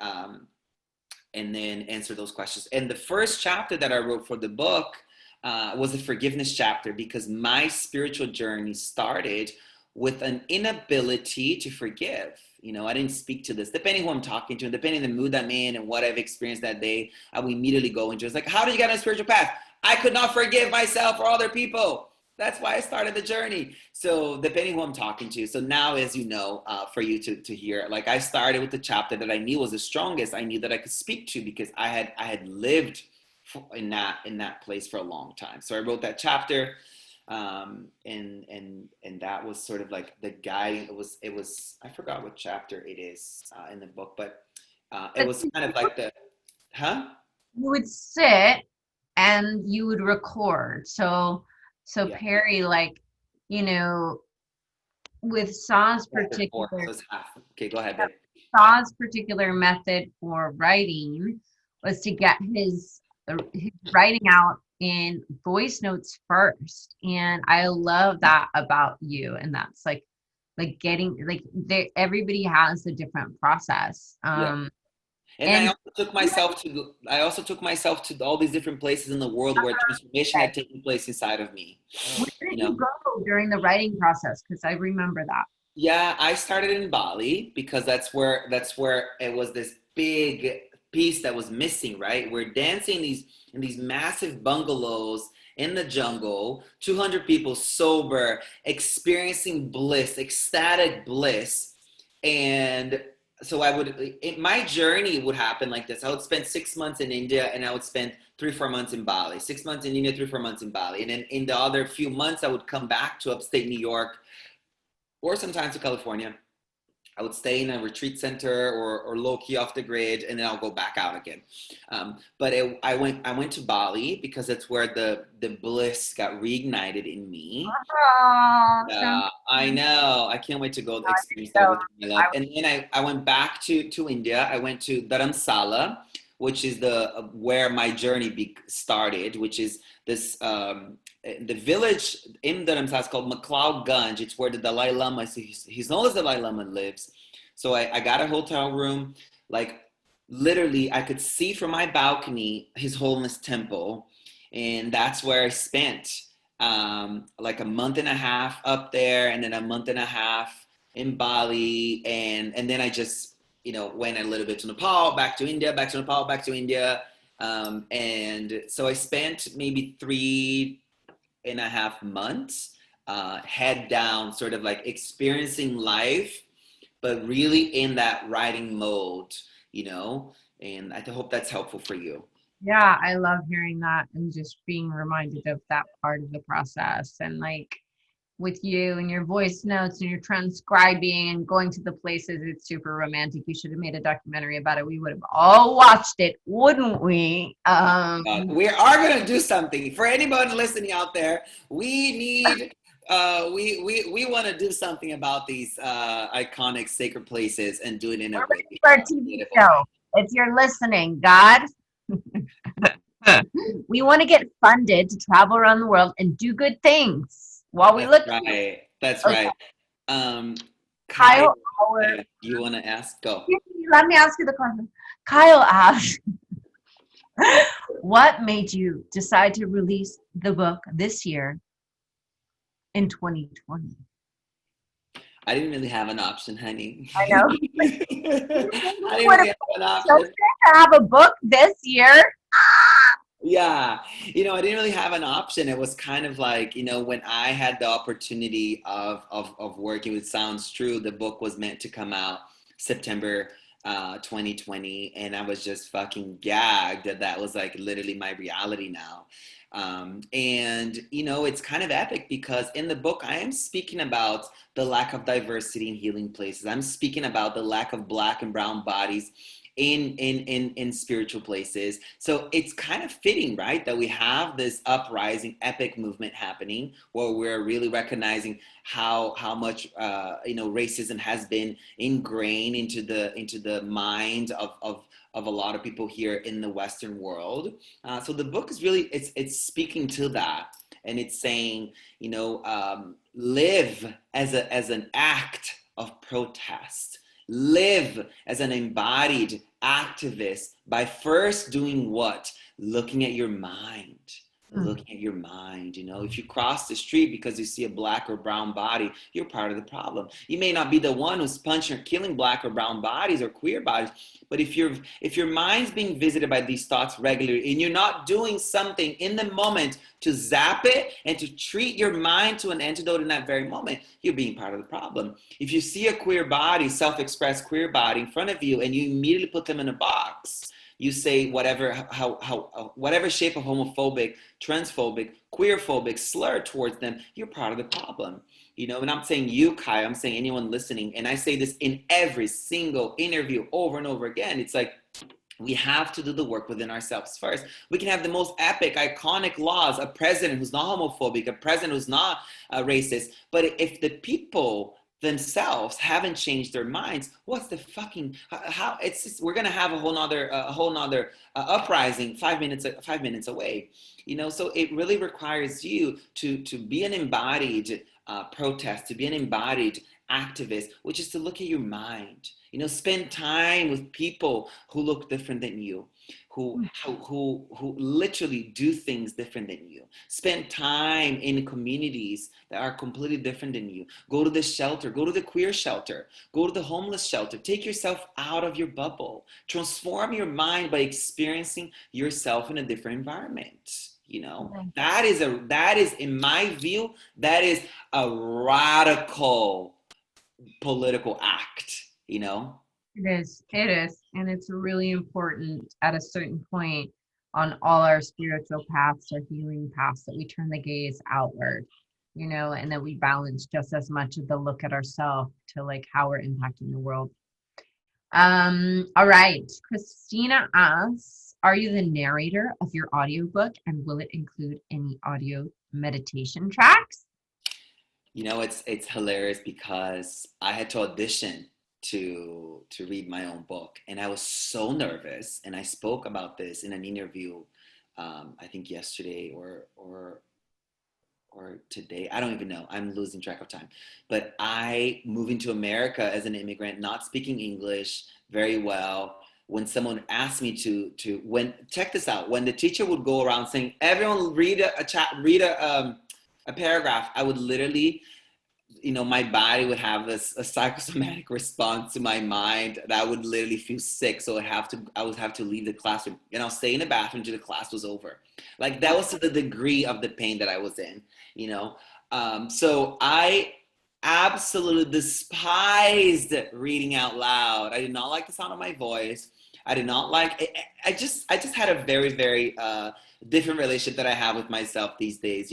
answer those questions. And the first chapter that I wrote for the book was a forgiveness chapter, because my spiritual journey started with an inability to forgive. You know, I didn't speak to this. Depending who I'm talking to, and depending on the mood I'm in and what I've experienced that day, I will immediately go into it. It's like, how did you get on a spiritual path? I could not forgive myself or other people. That's why I started the journey. So depending who I'm talking to. So now, as you know, for you to hear, like I started with the chapter that I knew was the strongest. I knew that I could speak to, because I had lived in that place for a long time. So I wrote that chapter. And that was sort of like the guide. It was I forgot what chapter it is in the book, but it was kind of like you would sit and you would record. So yeah. Perry, like, you know, with Saw's particular okay, go ahead, babe. Saw's particular method for writing was to get his writing out in voice notes first, and I love that about you. And that's like getting everybody has a different process. And I also took myself to all these different places in the world where transformation had taken place inside of me. Where did you go during the writing process? Because I remember that. Yeah, I started in Bali, because that's where it was this big piece that was missing, right? We're dancing in these massive bungalows in the jungle, 200 people sober, experiencing bliss, ecstatic bliss. And so my journey would happen like this. I would spend 6 months in India, and I would spend 3-4 months in Bali. 6 months in India, 3-4 months in Bali. And then in the other few months, I would come back to upstate New York or sometimes to California. I would stay in a retreat center or low key off the grid, and then I'll go back out again. But I went to Bali because that's where the bliss got reignited in me. Oh, I know. I can't wait to go experience that so with my love. And then I went back to India. I went to Dharamsala, which is where my journey started, which is this the village in Dharamsala is called McLeod Ganj. It's where the Dalai Lama, he's known as the Dalai Lama, lives. So I got a hotel room, like literally I could see from my balcony his holiness temple, and that's where I spent like a month and a half up there, and then a month and a half in Bali, and then I just went a little bit to Nepal, back to India, back to Nepal, back to India, and so I spent maybe 3.5 months head down, sort of like experiencing life, but really in that writing mode, and I hope that's helpful for you. Yeah, I love hearing that and just being reminded of that part of the process. And like with you and your voice notes and your transcribing and going to the places, it's super romantic. You should have made a documentary about it. We would have all watched it, wouldn't we? We are going to do something. For anybody listening out there, we need we want to do something about these iconic sacred places and do it in a way. Our TV show. If you're listening, God, we want to get funded to travel around the world and do good things while we look. Right. That's okay. Right. Kyle, you want to ask? Go. Let me ask you the question. Kyle asked, what made you decide to release the book this year in 2020? I didn't really have an option, honey. I know. I didn't really have an option. So to have a book this year. Yeah, I didn't really have an option. It was kind of like, when I had the opportunity of working with Sounds True, the book was meant to come out September 2020, and I was just fucking gagged that was like literally my reality now. And it's kind of epic because in the book I am speaking about the lack of diversity in healing places. I'm speaking about the lack of Black and brown bodies in spiritual places. So it's kind of fitting, right, that we have this uprising epic movement happening where we're really recognizing how much racism has been ingrained into the mind of a lot of people here in the Western world. So the book is really it's speaking to that, and it's saying live as an act of protest. Live as an embodied activist by first doing what? Looking at your mind. Looking at your mind. If you cross the street because you see a Black or brown body, you're part of the problem. You may not be the one who's punching or killing Black or brown bodies or queer bodies, but if your mind's being visited by these thoughts regularly and you're not doing something in the moment to zap it and to treat your mind to an antidote in that very moment, you're being part of the problem. If you see a queer body, self-expressed queer body in front of you, and you immediately put them in a box, you say whatever shape of homophobic, transphobic, queerphobic slur towards them, you're part of the problem. And I'm saying you, Kai, I'm saying anyone listening, and I say this in every single interview over and over again. It's like, we have to do the work within ourselves first. We can have the most epic, iconic laws, a president who's not homophobic, a president who's not racist, but if the people themselves haven't changed their minds, what's the fucking it's just, we're gonna have a whole nother uprising 5 minutes away. So it really requires you to be an embodied protest, to be an embodied activist, which is to look at your mind. Spend time with people who look different than you, who literally do things different than you. Spend time in communities that are completely different than you. Go to the shelter, go to the queer shelter, go to the homeless shelter. Take yourself out of your bubble. Transform your mind by experiencing yourself in a different environment. That is in my view, that is a radical political act. It is. And it's really important at a certain point on all our spiritual paths or healing paths that we turn the gaze outward, and that we balance just as much of the look at ourselves to like how we're impacting the world. All right. Christina asks, are you the narrator of your audiobook and will it include any audio meditation tracks? It's hilarious because I had to audition to read my own book, and I was so nervous. And I spoke about this in an interview, I think yesterday or today. I don't even know. I'm losing track of time. But I moving to America as an immigrant, not speaking English very well. When someone asked me check this out, when the teacher would go around saying, "Everyone read a paragraph," I would literally, my body would have a psychosomatic response to my mind that I would literally feel sick. So I would have to leave the classroom, and I'll stay in the bathroom till the class was over. Like that was the degree of the pain that I was in, So I absolutely despised reading out loud. I did not like the sound of my voice. I did not like it. I just had a very, very different relationship that I have with myself these days,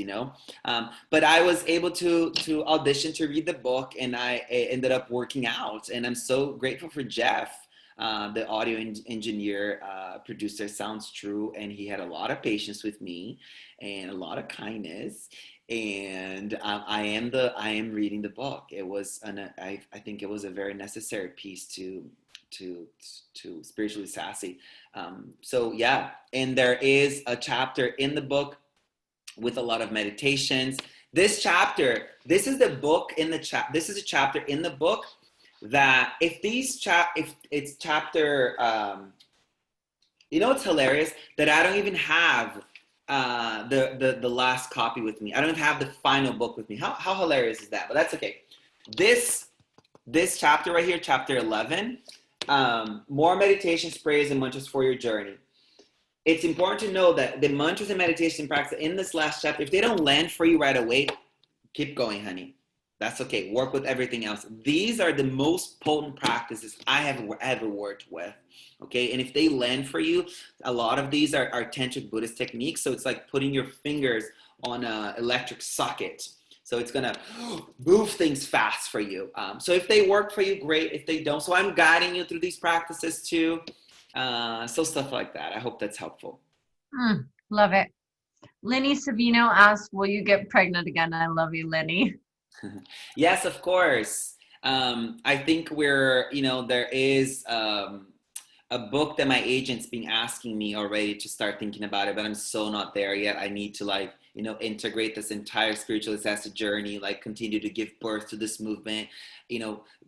But I was able to audition to read the book, and I ended up working out. And I'm so grateful for Jeff, the audio engineer, producer, Sounds True, and he had a lot of patience with me and a lot of kindness. And I am reading the book. It was I think it was a very necessary piece to Spiritually Sassy. So yeah, and there is a chapter in the book with a lot of meditations. This is the book in the this is a chapter in the book that if it's chapter, it's hilarious that I don't even have the last copy with me. I don't even have the final book with me. How hilarious is that? But that's okay. This chapter right here, chapter 11, more meditations, prayers, and mantras for your journey. It's important to know that the mantras and meditation practice in this last chapter, if they don't land for you right away, keep going, honey. That's okay. Work with everything else. These are the most potent practices I have ever worked with. Okay. And if they land for you, a lot of these are tantric Buddhist techniques. So it's like putting your fingers on an electric socket. So it's going to move things fast for you. So if they work for you, great. If they don't, so I'm guiding you through these practices too. So stuff like that. I hope that's helpful. Love it. Lenny Savino asks, will you get pregnant again? I love you, Lenny. Yes, of course. I think there is a book that my agent's been asking me already to start thinking about it, but I'm so not there yet. I need to integrate this entire spiritual Sassy journey, continue to give birth to this movement,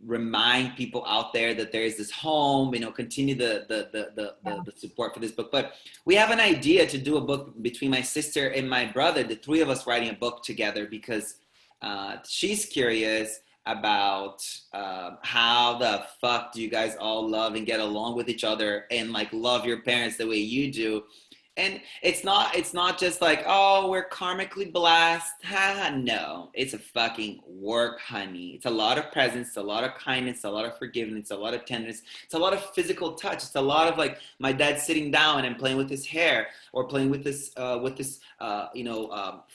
remind people out there that there is this home, continue the support for this book. But we have an idea to do a book between my sister and my brother, the three of us writing a book together, because she's curious about how the fuck do you guys all love and get along with each other and love your parents the way you do. And it's not just oh, we're karmically blessed. No, it's a fucking work, honey. It's a lot of presence, a lot of kindness, a lot of forgiveness, a lot of tenderness. It's a lot of physical touch. It's a lot of my dad sitting down and playing with his hair, or playing with this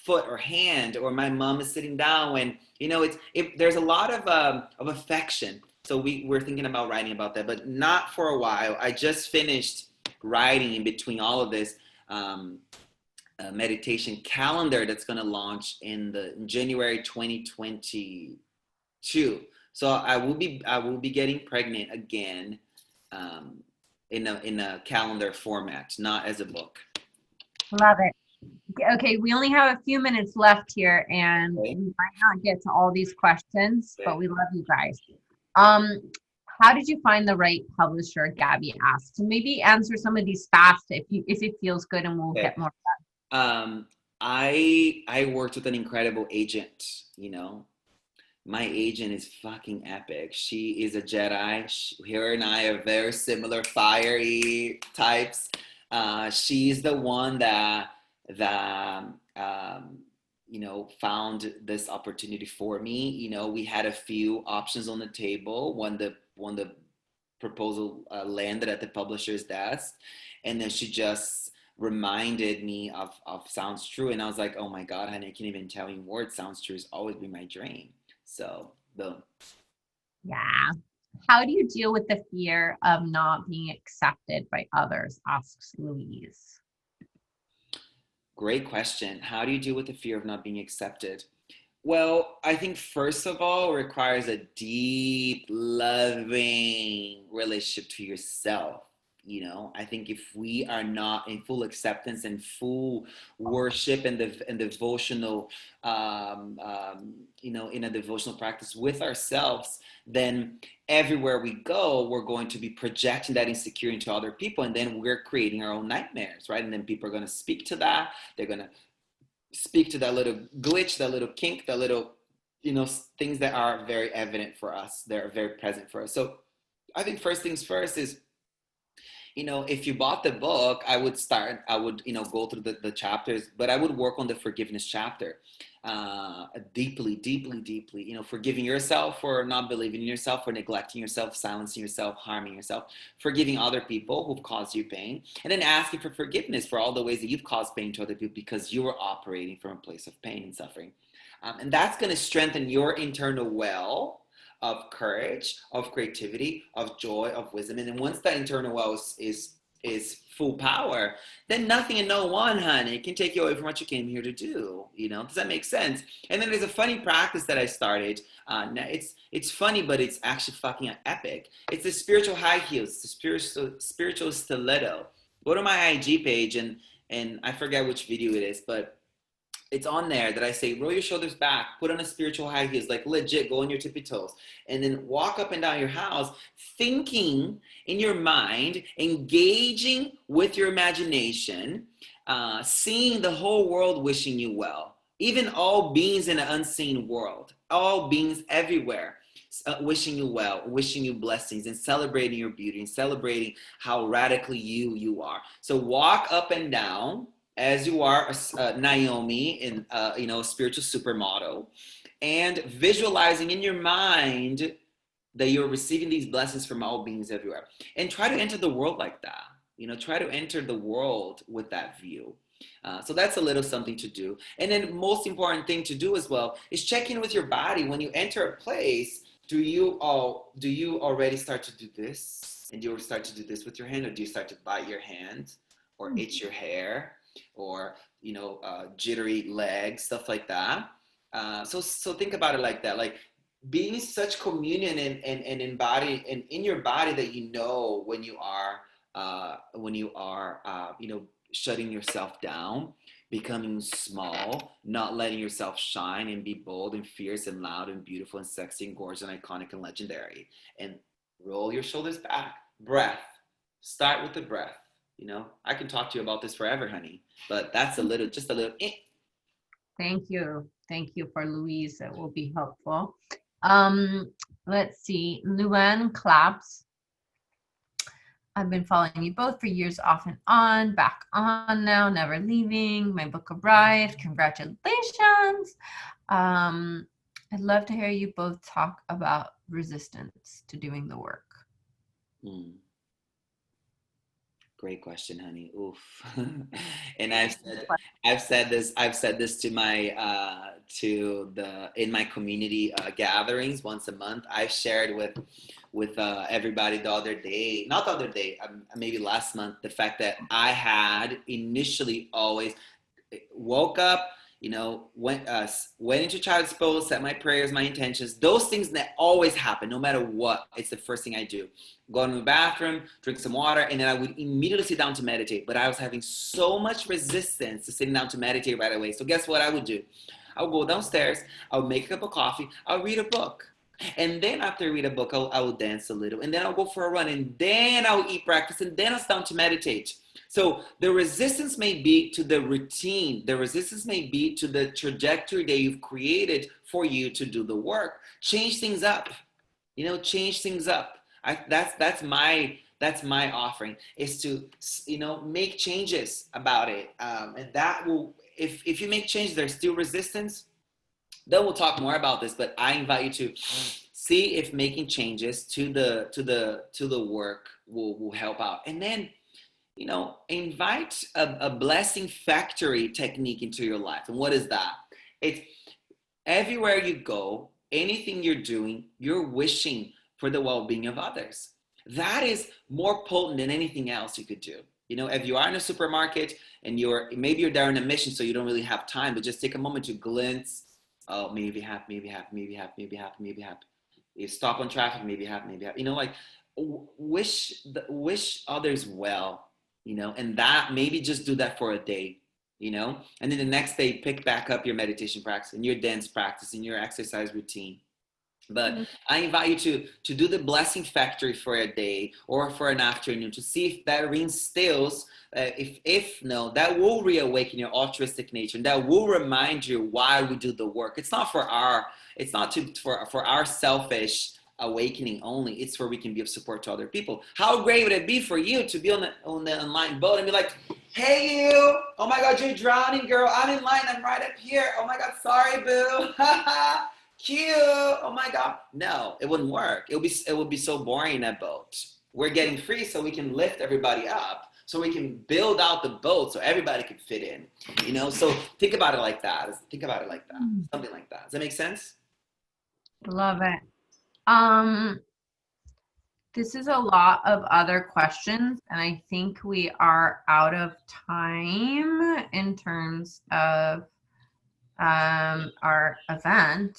foot or hand, or my mom is sitting down when there's a lot of affection. So we're thinking about writing about that, but not for a while. I just finished writing in between all of this a meditation calendar that's going to launch in January 2022. So I will be getting pregnant again in a calendar format, not as a book. Love it. Okay, we only have a few minutes left here, and we might not get to all these questions, but we love you guys. How did you find the right publisher? Gabby asked. So maybe answer some of these fast if it feels good, and we'll get more done. I worked with an incredible agent. My agent is fucking epic. She is a Jedi. Her and I are very similar, fiery types. She's the one that found this opportunity for me. We had a few options on the table when the proposal landed at the publisher's desk, and then she just reminded me of Sounds True, and I was like, oh my God, honey, I can't even tell you words. Sounds True has always been my dream. So boom. Yeah. How do you deal with the fear of not being accepted by others? Asks Louise. Great question. How do you deal with the fear of not being accepted? Well, I think first of all, it requires a deep, loving relationship to yourself. I think if we are not in full acceptance and full worship and devotional, in a devotional practice with ourselves, then everywhere we go, we're going to be projecting that insecurity into other people, and then we're creating our own nightmares, right? And then people are going to speak to that. They're going to speak to that little glitch, that little kink, that little, things that are very evident for us. They're very present for us. So I think first things first is, if you bought the book, I would, go through the chapters, but I would work on the forgiveness chapter deeply, deeply, deeply, forgiving yourself for not believing in yourself, for neglecting yourself, silencing yourself, harming yourself, forgiving other people who've caused you pain, and then asking for forgiveness for all the ways that you've caused pain to other people because you were operating from a place of pain and suffering. And that's going to strengthen your internal well of courage, of creativity, of joy, of wisdom. And then once that internal well is full power, then nothing and no one, honey, can take you away from what you came here to do. Does that make sense? And then there's a funny practice that I started. It's funny, but it's actually fucking epic. It's the spiritual high heels, the spiritual stiletto. Go to my IG page and I forget which video it is, but it's on there that I say, roll your shoulders back, put on a spiritual high heels, like legit, go on your tippy toes, and then walk up and down your house, thinking in your mind, engaging with your imagination, seeing the whole world wishing you well, even all beings in an unseen world, all beings everywhere, wishing you well, wishing you blessings, and celebrating your beauty, and celebrating how radically you are. So walk up and down as you are Naomi in a spiritual supermodel, and visualizing in your mind that you're receiving these blessings from all beings everywhere, and try to enter the world like that. Try to enter the world with that view. So that's a little something to do. And then most important thing to do as well is check in with your body. When you enter a place, do you already start to do this? And do you start to do this with your hand, or do you start to bite your hand or itch your hair? Or jittery legs, stuff like that. So think about it like that, like being such communion and embody and in your body that when you are shutting yourself down, becoming small, not letting yourself shine and be bold and fierce and loud and beautiful and sexy and gorgeous and iconic and legendary. And roll your shoulders back. Breath. Start with the breath. I can talk to you about this forever, honey, but that's just a little. Thank you for Louise. That will be helpful. Let's see. Luann Claps. I've been following you both for years, off and on, back on now, never leaving. My book arrived. Congratulations. I'd love to hear you both talk about resistance to doing the work. Great question, honey. Oof. And I've said this to my in my community gatherings once a month. I've shared with everybody maybe last month, the fact that I had initially always woke up, went into child's pose, set my prayers, my intentions, those things that always happen, no matter what. It's the first thing I do. Go to the bathroom, drink some water, and then I would immediately sit down to meditate. But I was having so much resistance to sitting down to meditate right away. So guess what I would do? I would go downstairs, I would make a cup of coffee, I would read a book. And then after I read a book, I will dance a little, and then I'll go for a run, and then I'll eat breakfast, and then I'll sit down to meditate. So the resistance may be to the routine. The resistance may be to the trajectory that you've created for you to do the work. Change things up. Change things up. That's my offering, is to make changes about it. And that will, if you make changes, there's still resistance. Then we'll talk more about this, but I invite you to see if making changes to the work will help out. And then, you know, invite a blessing factory technique into your life. And what is that? It's everywhere you go, anything you're doing, you're wishing for the well-being of others. That is more potent than anything else you could do. You know, if you are in a supermarket and maybe you're there on a mission, so you don't really have time, but just take a moment to glance. Oh, maybe happy, maybe happy, maybe happy, maybe happy, maybe happy. You stop on traffic, maybe happy, maybe happy. You know, like wish others well. You know, and that maybe just do that for a day. You know, and then the next day pick back up your meditation practice and your dance practice and your exercise routine. But I invite you to do the blessing factory for a day or for an afternoon to see if that reinstills, if no, that will reawaken your altruistic nature, and that will remind you why we do the work. It's not for our selfish awakening only. It's where we can be of support to other people. How great would it be for you to be on the online boat and be like, hey you, oh my God, you're drowning, girl. I'm in line, I'm right up here. Oh my God, sorry, boo. Cute. Oh my God. No, it wouldn't work. It would be so boring in that boat. We're getting free so we can lift everybody up, so we can build out the boat so everybody can fit in. You know, so think about it like that. Something like that. Does that make sense? Love it. This is a lot of other questions, and I think we are out of time in terms of our event.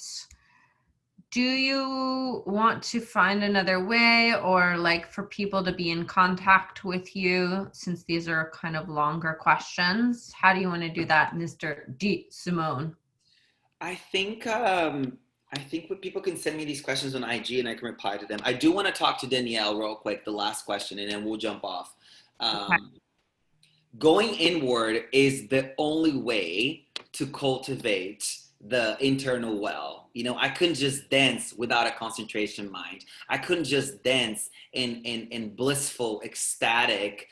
Do you want to find another way, or like for people to be in contact with you, since these are kind of longer questions? How do you want to do that, Mr. D. Simone? I think what people can send me these questions on IG and I can reply to them. I do want to talk to Danielle real quick, the last question, and then we'll jump off. Okay. Going inward is the only way to cultivate the internal well. You know, I couldn't just dance without a concentration mind. I couldn't just dance in blissful, ecstatic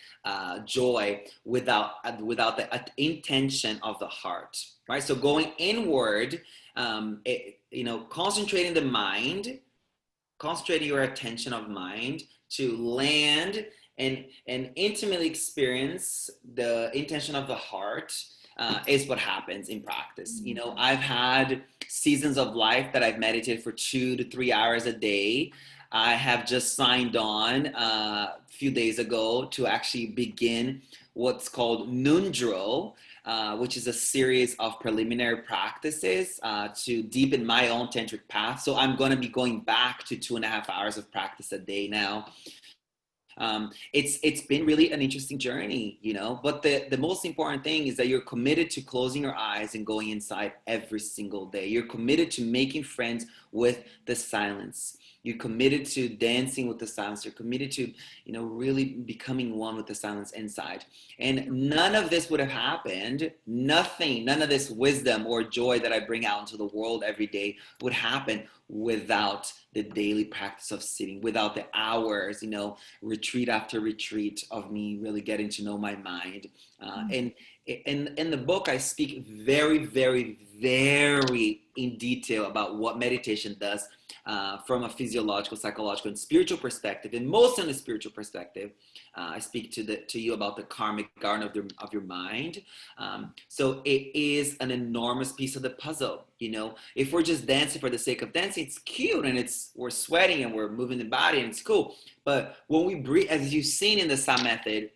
joy without the intention of the heart, right? So going inward, concentrating the mind, concentrating your attention of mind to land and intimately experience the intention of the heart is what happens in practice. You know, I've had seasons of life that I've meditated for 2 to 3 hours a day. I have just signed on a few days ago to actually begin what's called Nundro, which is a series of preliminary practices to deepen my own tantric path. So I'm going to be going back to 2.5 hours of practice a day now. It's been really an interesting journey, you know, but the most important thing is that you're committed to closing your eyes and going inside every single day. You're committed to making friends with the silence. You're committed to dancing with the silence. You're committed to, you know, really becoming one with the silence inside. And none of this would have happened. None of this wisdom or joy that I bring out into the world every day would happen without the daily practice of sitting, without the hours, you know, retreat after retreat of me really getting to know my mind. And in the book, I speak very, very, very in detail about what meditation does from a physiological, psychological, and spiritual perspective, and most on the spiritual perspective. I speak to you about the karmic garden of your mind. So it is an enormous piece of the puzzle. You know, if we're just dancing for the sake of dancing, it's cute and we're sweating and we're moving the body and it's cool. But when we breathe, as you've seen in the Sa method,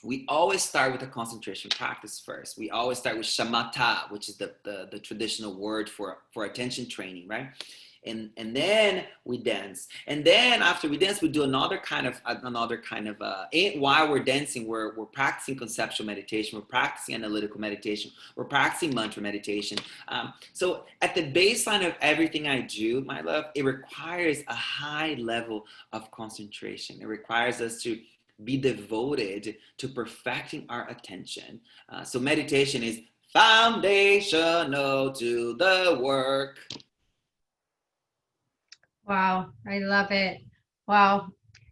we always start with a concentration practice first. We always start with shamatha, which is the traditional word for attention training, right? And then we dance. And then after we dance, we do another kind of while we're dancing, we're practicing conceptual meditation, we're practicing analytical meditation, we're practicing mantra meditation. So at the baseline of everything I do, my love, it requires a high level of concentration. It requires us to be devoted to perfecting our attention. So meditation is foundational to the work. Wow, I love it. Wow.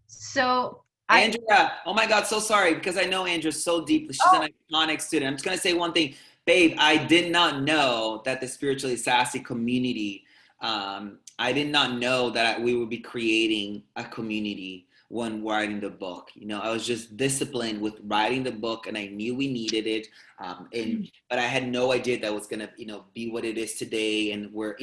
So Andrea, oh my God, so sorry, because I know Andrea so deeply. She's an iconic student. I'm just going to say one thing. Babe, I did not know that the Spiritually Sassy community I did not know that we would be creating a community when writing the book. You know, I was just disciplined with writing the book, and I knew we needed it. But I had no idea that was gonna, you know, be what it is today. And we're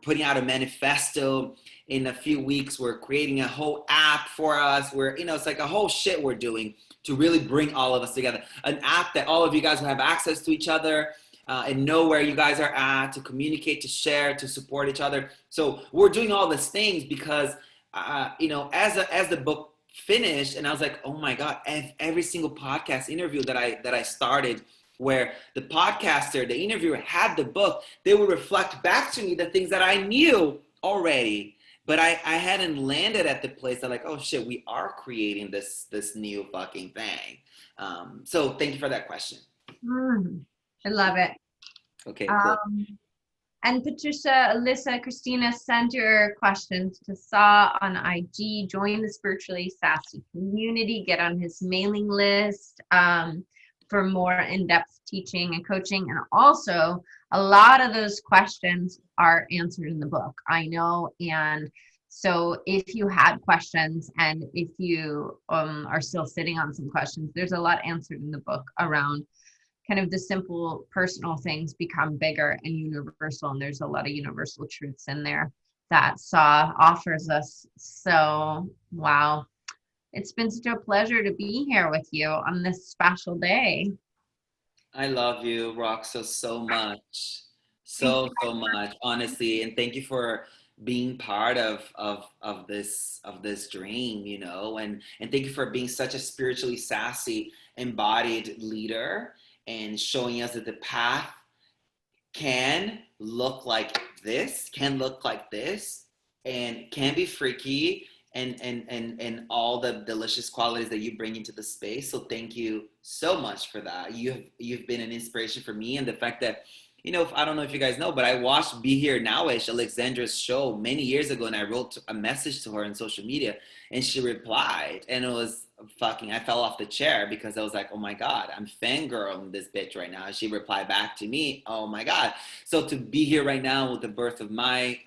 putting out a manifesto in a few weeks. We're creating a whole app for us. It's like a whole shit we're doing to really bring all of us together. An app that all of you guys will have access to each other. And know where you guys are at, to communicate, to share, to support each other. So we're doing all these things because, as the book finished, and I was like, oh my God, every single podcast interview that I started, where the podcaster, the interviewer had the book, they would reflect back to me the things that I knew already. But I hadn't landed at the place that like, oh shit, we are creating this new fucking thing. So thank you for that question. I love it. Okay, cool. And Patricia, Alyssa, Christina, send your questions to Saw on IG. Join the Spiritually Sassy community. Get on his mailing list for more in-depth teaching and coaching. And also, a lot of those questions are answered in the book, I know. And so if you had questions, and if you are still sitting on some questions, there's a lot answered in the book around kind of the simple personal things become bigger and universal. And there's a lot of universal truths in there that Saw offers us. So, wow. It's been such a pleasure to be here with you on this special day. I love you, Roxo, so much. So much, honestly. And thank you for being part of this dream, you know, and thank you for being such a spiritually sassy, embodied leader, and showing us that the path can look like this, and can be freaky, and all the delicious qualities that you bring into the space. So thank you so much for that. You've been an inspiration for me, and the fact that, you know, I don't know if you guys know, but I watched Be Here Nowish, Alexandra's show, many years ago, and I wrote a message to her on social media, and she replied, and it was I fell off the chair, because I was like, oh my God, I'm fangirling this bitch right now. And she replied back to me, oh my God. So to be here right now with the birth of my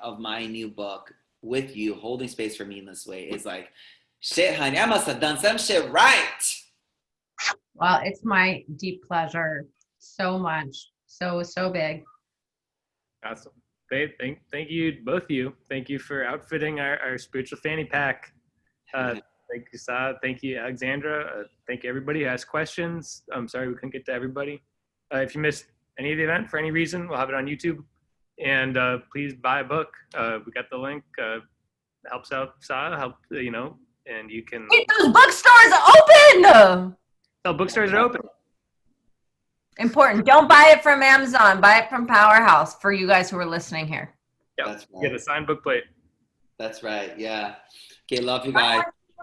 new book with you, holding space for me in this way, is like, shit, honey, I must have done some shit right. Well, it's my deep pleasure so much. So big. Awesome. Thank you, both of you. Thank you for outfitting our spiritual fanny pack. Thank you, Sa. Thank you, Alexandra. Thank you, everybody who asked questions. I'm sorry we couldn't get to everybody. If you missed any of the event for any reason, we'll have it on YouTube. And please buy a book. We got the link. Helps out Sa, and you can... Wait, those bookstores open! Oh, bookstores are open. Important. Don't buy it from Amazon. Buy it from Powerhouse, for you guys who are listening here. Yeah, that's right. Get a signed book plate. That's right. Yeah. Okay, love you guys.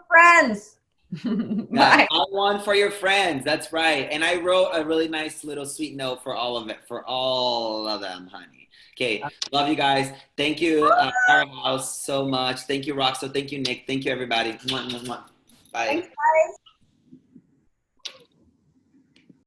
Friends. Bye. I want for your friends. That's right. And I wrote a really nice little sweet note for all of them, honey. Okay, love you guys. Thank you, Powerhouse, so much. Thank you, Roxo. Thank you, Nick. Thank you, everybody. Mwah, mwah, mwah. Bye. Thanks, guys.